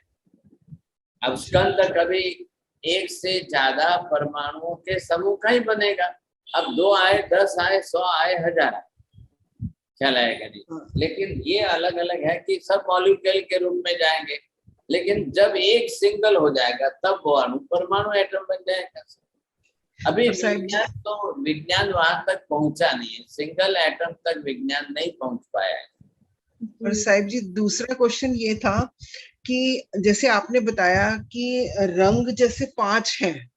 अब स्कंद कभी एक से ज्यादा परमाणुओं के समूह का ही बनेगा. अब 2 आए, 10 आए, 100 आए, 1000 आए, ख्याल आएगा नहीं. लेकिन ये अलग अलग है कि सब मॉलिक्यूल के रूप में जाएंगे. लेकिन जब एक सिंगल हो जाएगा तब वो अणु, परमाणु, एटम बन जाएगा. अभी विज्ञान वहां तक पहुंचा नहीं है. सिंगल एटम तक विज्ञान नहीं पहुंच पाया है. और साहिब जी दूसरा क्वेश्चन ये था कि जैसे आपने बताया कि रंग जैसे 5 हैं,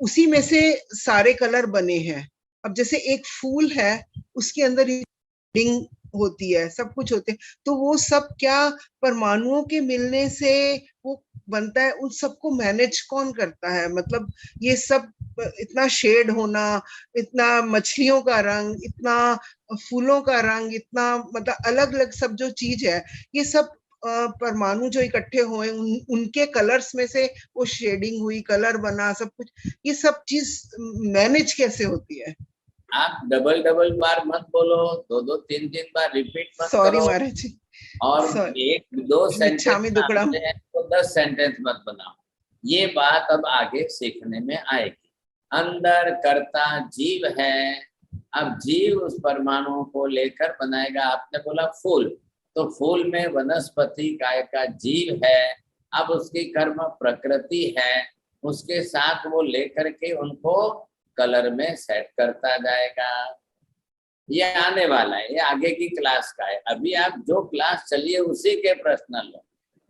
उसी में से सारे कलर बने हैं. अब जैसे एक फूल है, उसके अंदर रिंग होती है, सब कुछ होते हैं, तो वो सब क्या परमाणुओं के मिलने से वो बनता है? उन सबको मैनेज कौन करता है? मतलब ये सब इतना शेड होना, इतना मछलियों का रंग, इतना फूलों का रंग, इतना मतलब अलग अलग सब जो चीज है, ये सब परमाणु जो इकट्ठे हुए उनके कलर्स में से वो शेडिंग हुई, कलर बना, सब कुछ, ये सब चीज मैनेज कैसे होती है? आप डबल बार मत बोलो, 2 3 बार रिपीट मत करो. सॉरी महाराज जी. और 1-2 सेंटेंस तो 10 सेंटेंस मत बनाओ. ये बात अब आगे सीखने में आएगी. अंदर कर्ता जीव है. अब जीव उस परमाणुओं को लेकर बनाएगा. आपने बोला फूल, तो फूल में वनस्पति काय का जीव है. अब उसकी कर्म प्रकृति है. उसके साथ वो लेकर के उनको कलर में सेट करता जाएगा। ये आने वाला है, ये आगे की क्लास का है। अभी आप जो क्लास चलिए उसी के प्रश्न लो।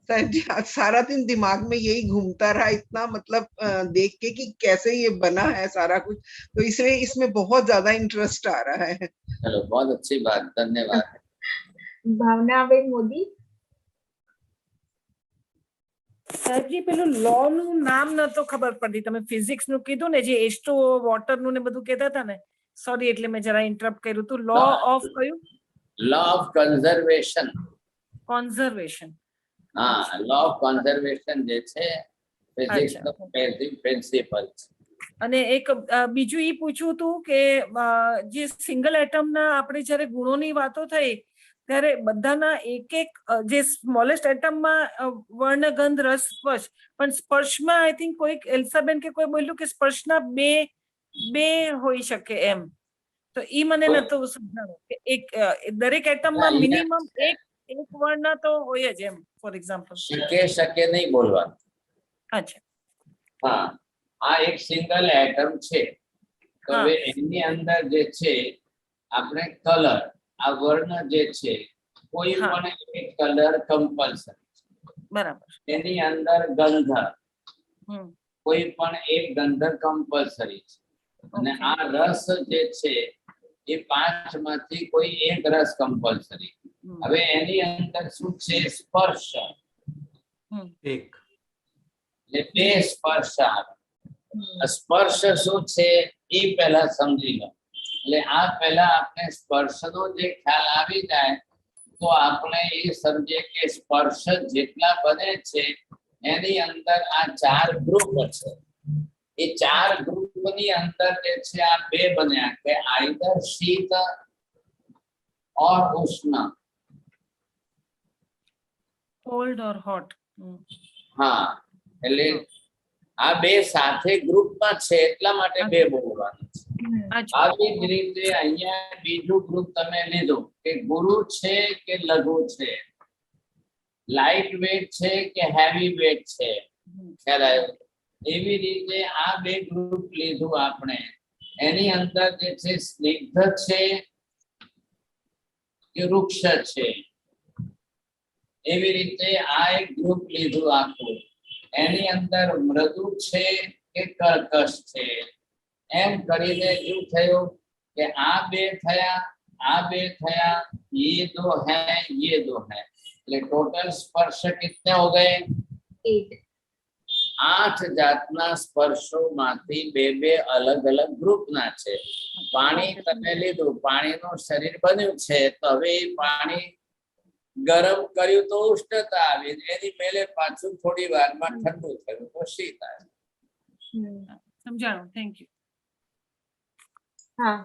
सर जी आज सारा दिन दिमाग में यही घूमता रहा, इतना मतलब देख के कि कैसे ये बना है सारा कुछ, तो इसलिए इसमें बहुत ज्यादा इंटरेस्ट आ रहा है। चलो बहुत अच्छी बात, धन्यवाद। ભાવનાબેન મોદી। સાહેબજી પેલું લો નું નામ નતો ખબર પડતી, તમે ફિઝિક્સ નું કીધું ને, જે H2O વોટર નું ને બધું કહેતા હતા ને, સોરી એટલે મેં જરા ઇન્ટરપ્ટ કર્યું તું. લો ઓફ કયું? Law of conservation. કોન્ઝર્વેશન। हाँ, लॉ ऑफ कंजर्वेशन જે છે ફિઝિક્સ નો બેઝિક પ્રિન્સિપલ છે। અને એક બીજું ઈ પૂછવું હતું કે જે સિંગલ એટમ ના આપણે જ્યારે ગુણોની વાતો થઈ ત્યારે બધાના એક એક જે સ્મોલેસ્ટ એટમમાં વર્ણ ગંધ રસ સ્પર્શ, પણ સ્પર્શમાં આઈ થિંક કોઈ એલ્સાબેન કે કોઈ બોલ્યું કે સ્પર્શના બે હોઈ શકે એમ, તો ઈ મને નતો સમજાણું કે એક દરેક એટમમાં મિનિમમ એક વર્ણ તો હોય જ એમ, ફોર એક્ઝામ્પલ। શકે નહીં બોલવાનું। અચ્છા, હા, આ એક સિંગલ એટમ છે, તો હવે એની અંદર જે છે આપણે કલર, આ વર્ણ જે છે કોઈ પણ એક કલર કમ્પલસરી છે, બરાબર। એની અંદર ગંધ, કોઈ પણ એક ગંધ કમ્પલસરી છે, અને આ રસ જે છે એ પાંચમાંથી કોઈ એક રસ કમ્પલસરી। હવે એની અંદર શું છે? સ્પર્શ, એક એટલે બે સ્પર્શ આવે। સ્પર્શ શું છે એ પહેલા સમજી લો, એટલે આ પહેલા આપણે સ્પર્શનો જે ખ્યાલ આવી જાય તો આપણે એ સમજીએ કે સ્પર્શ જેટલા બને છે એની અંદર આ ચાર ગ્રુપ છે। એ ચાર ગ્રુપની અંદર જે છે આ બે બન્યા કે આઈધર શીત और उष्ण, કોલ્ડ ઓર હોટ। હા, એટલે આ બે સાથે ગ્રુપમાં છે એટલા માટે બે બોલવાનું છે। આવી જ રીતે અહીંયા બીજું ગ્રુપ તમે લીધું કે ગુરુ છે કે લઘુ છે, લાઇટ વેટ છે કે હેવી વેટ છે, ખ્યાલ આવ્યો? એવી રીતે આ બે ગ્રુપ લીધું આપણે, એની અંદર જે છે સ્નિગ્ધ છે કે વૃક્ષ છે, એવી રીતે આ એક ગ્રુપ લીધું આખું, એની અંદર મૃદુ છે કે કર્કશ છે, એમ કરીને શું થયું કે આ બે થયા, આ બે થયા, ये दो है, ये दो है, એટલે ટોટલ સ્પર્શ कितने हो गए? 8 જાતના સ્પર્શોમાંથી બે બે અલગ અલગ ગ્રુપના છે। પાણી તમે લીધું, પાણીનું શરીર બન્યું છે, તો હવે એ પાણી ગરમ કર્યું તો ઉષ્ણતા આવી, એની મેલે પાછું થોડી વારમાં ઠંડુ થયું તો શીત આવ્યું। સમજાણું, થેન્ક યુ। હા,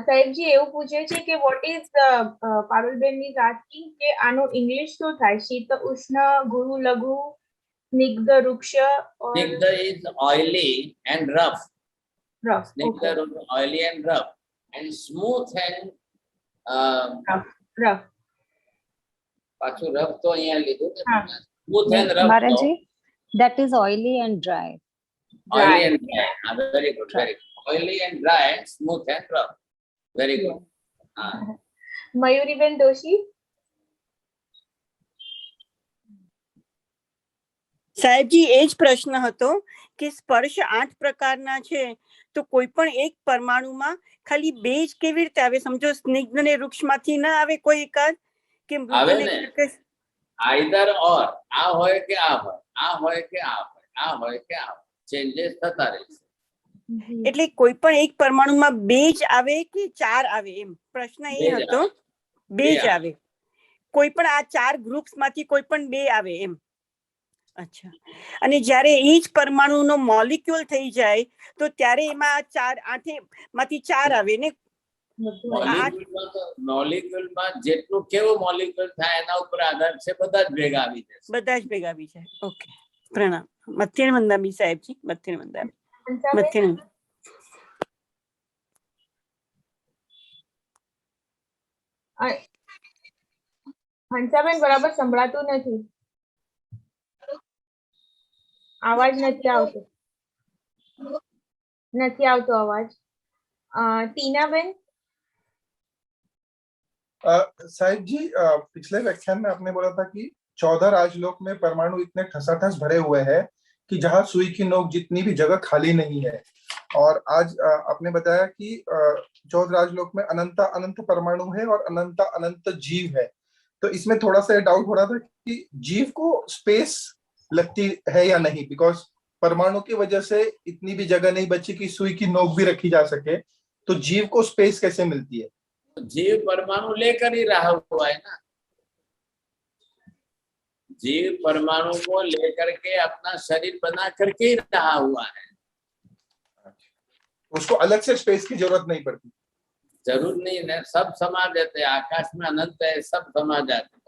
સાહેબજી એવું પૂછે છે કે what is Parulben is asking કે આનો ઇંગ્લિશ શું થાય? શીત ઉષ્ણ, ગુરુ લઘુ, સ્નિગ્ધ વૃક્ષ और Snigdha is oily and rough. rough. Snigdha is oily and rough, and smooth and rough. પાછું rough તો અહીંયા લીધું ને, smooth and rough. Maharaji, that is oily and dry. Oily and dry. Very good, very good. Oily and dry, smooth and rough. Very good. મયુરીબેન Doshi. સાહેબજી એ જ પ્રશ્ન હતો કે સ્પર્શ 8 પ્રકારના છે, તો કોઈ પણ એક પરમાણુમાં ખાલી બે જ કેવી રીતે આવે? સમજો સ્નિગ્ધ ને વૃક્ષમાંથી ના આવે કોઈ એકાદ કે આવે ને, આઈધર ઓર, આ હોય કે આ હોય, આ હોય કે આ હોય, આ હોય કે આ હોય, ચેન્જીસ થતા રહેશે। એટલે કોઈ પણ એક પરમાણુમાં બે જ આવે કે ચાર આવે? એમ પ્રશ્ન એ હતો, બે જ આવે, કોઈ પણ આ ચાર ગ્રુપ્સમાંથી કોઈ પણ બે આવે એમ? અચ્છા, અને જ્યારે એ જ પરમાણુનો મોલિક્યુલ થઈ જાય તો ત્યારે એમાં ચાર આઠે માંથી ચાર આવે ને? મોલિક્યુલમાં જેટલું કેવું મોલિક્યુલ થાય એના ઉપર આધાર છે, બધા જ ભેગા આવી જશે। બધા જ ભેગા આવી જાય। ઓકે, પ્રણામ। મથેણ વંદામી સાહેબજી, મથેણ વંદામી, મથેણ। હંસાબેન બરાબર સંભળાતું નથી, આવાજ નથી આવતો। નથી આવતો અવાજ. ટીનાબેન. साहिब जी, पिछले व्याख्यान में आपने बोला था कि 14 राजलोक में परमाणु इतने ठसाठस भरे हुए हैं कि जहां सुई की नोक जितनी भी जगह खाली नहीं है। और आज आपने बताया कि 14 राजलोक में अनंत अनंत परमाणु है और अनंत अनंत जीव है। तो इसमें थोड़ा सा डाउट हो रहा था कि जीव को स्पेस लगती है या नहीं, बिकॉज परमाणु की वजह से इतनी भी जगह नहीं बची कि सुई की नोक भी रखी जा सके, तो जीव को स्पेस कैसे मिलती है? जीव परमाणु लेकर ही रहा हुआ है ना, जीव परमाणु को लेकर के अपना शरीर बना करके ही रहा हुआ है। उसको अलग से स्पेस की जरूरत नहीं पड़ती। जरूर नहीं है, सब समा जाते हैं, आकाश में अनंत है, सब समा जाते हैं।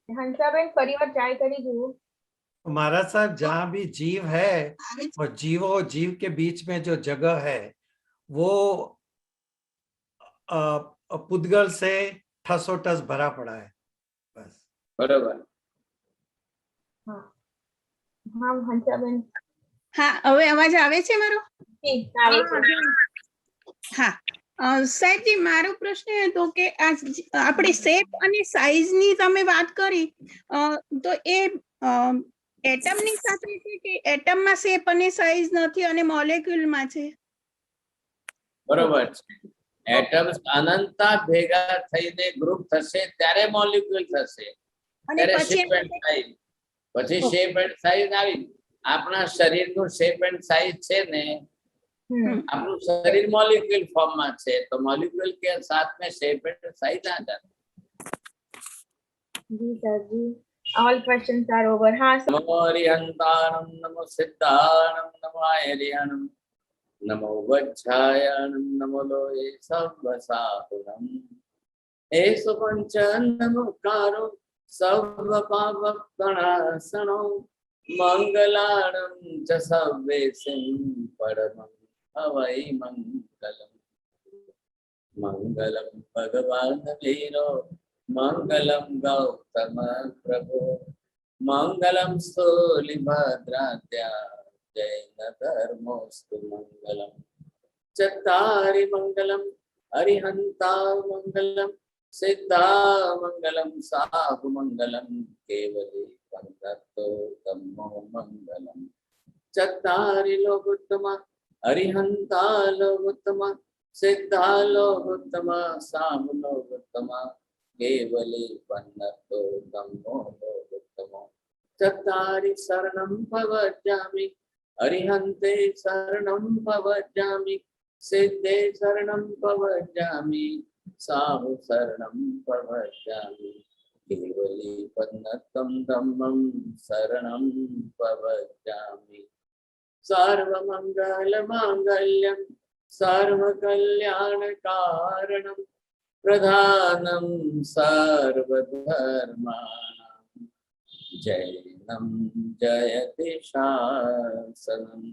हंसाबेन परिवार ट्राई करी जरूर। महाराज साहब, जहाँ भी जीव है और जीव के बीच में जो जगह है वो पुद्गल से ठसोठस भरा पड़ा है, बस। बरोबर। हाँ हंसाबेन। હા, હવે અવાજ આવે છે મારો? આવે છે. હા, સાહેબજી મારો પ્રશ્ન એ હતો કે આપણે શેપ અને સાઈઝ ની તમે વાત કરી, તો એ એટમ ની સાથે છે કે એટમ માં શેપ અને સાઈઝ નથી અને મોલેક્યુલ માં છે? બરોબર છે. એટમ્સ અનંતા ભેગા થઈને ગ્રુપ થશે ત્યારે મોલિક્યુલ થશે, ત્યારે શેપ એન્ડ સાઈઝ, પછી શેપ એન્ડ સાઈઝ આવી। આપણા શરીરનું શેપ એન્ડ સાઈઝ છે ને, આપણું શરીર મોલિક્યુલ ફોર્મ માં છે, તો મોલિક્યુલ के साथ में शेप एंड साइज आ जाता है। जी सर जी, ऑल क्वेश्चंस आर ओवर। हाँ सर। नमो अरिहंताणं, नमो सिद्धाणं, नमो आयर्याणं, नमो वज्रायणं, नमो लोये सर्वसाहुरं। एषु पंच नमोकारो सर्वपापप्रणाशनो, मंगलाणं च सर्वेषां परमं हवै मंगलम्। मंगलम भगवान वीरो, मंगलम गौतम प्रभु, मंगलम स्थूलिभद्राद्या, जैन धर्मोस्तु मंगलम। चत्तारि मंगलम अरिहंता मंगलम, सिद्धा मंगलम साहु मंगलम, केवली पंकतो धम्मो मंगलम। चत्तारि लोकोत्तमा अरिहंता लोकोत्तमा, सिद्धा लोकोत्तमा साहु लोकोत्तमा, केवली पंकतो धम्मो लोकोत्तमो। चत्तारि शरणं प्रवज्जामि, अरिहन्ते शरणं प्रवज्जामि, सिद्धे शरणं प्रवज्जामि, साहु शरणं प्रवज्जामि, केवली पन्नतं धम्मं शरणं प्रवज्जामि। सर्वमंगलमांगल्यं सर्वकल्याणकारणं, प्रधानं सर्वधर्माणां, जैनं जयति शासनम्।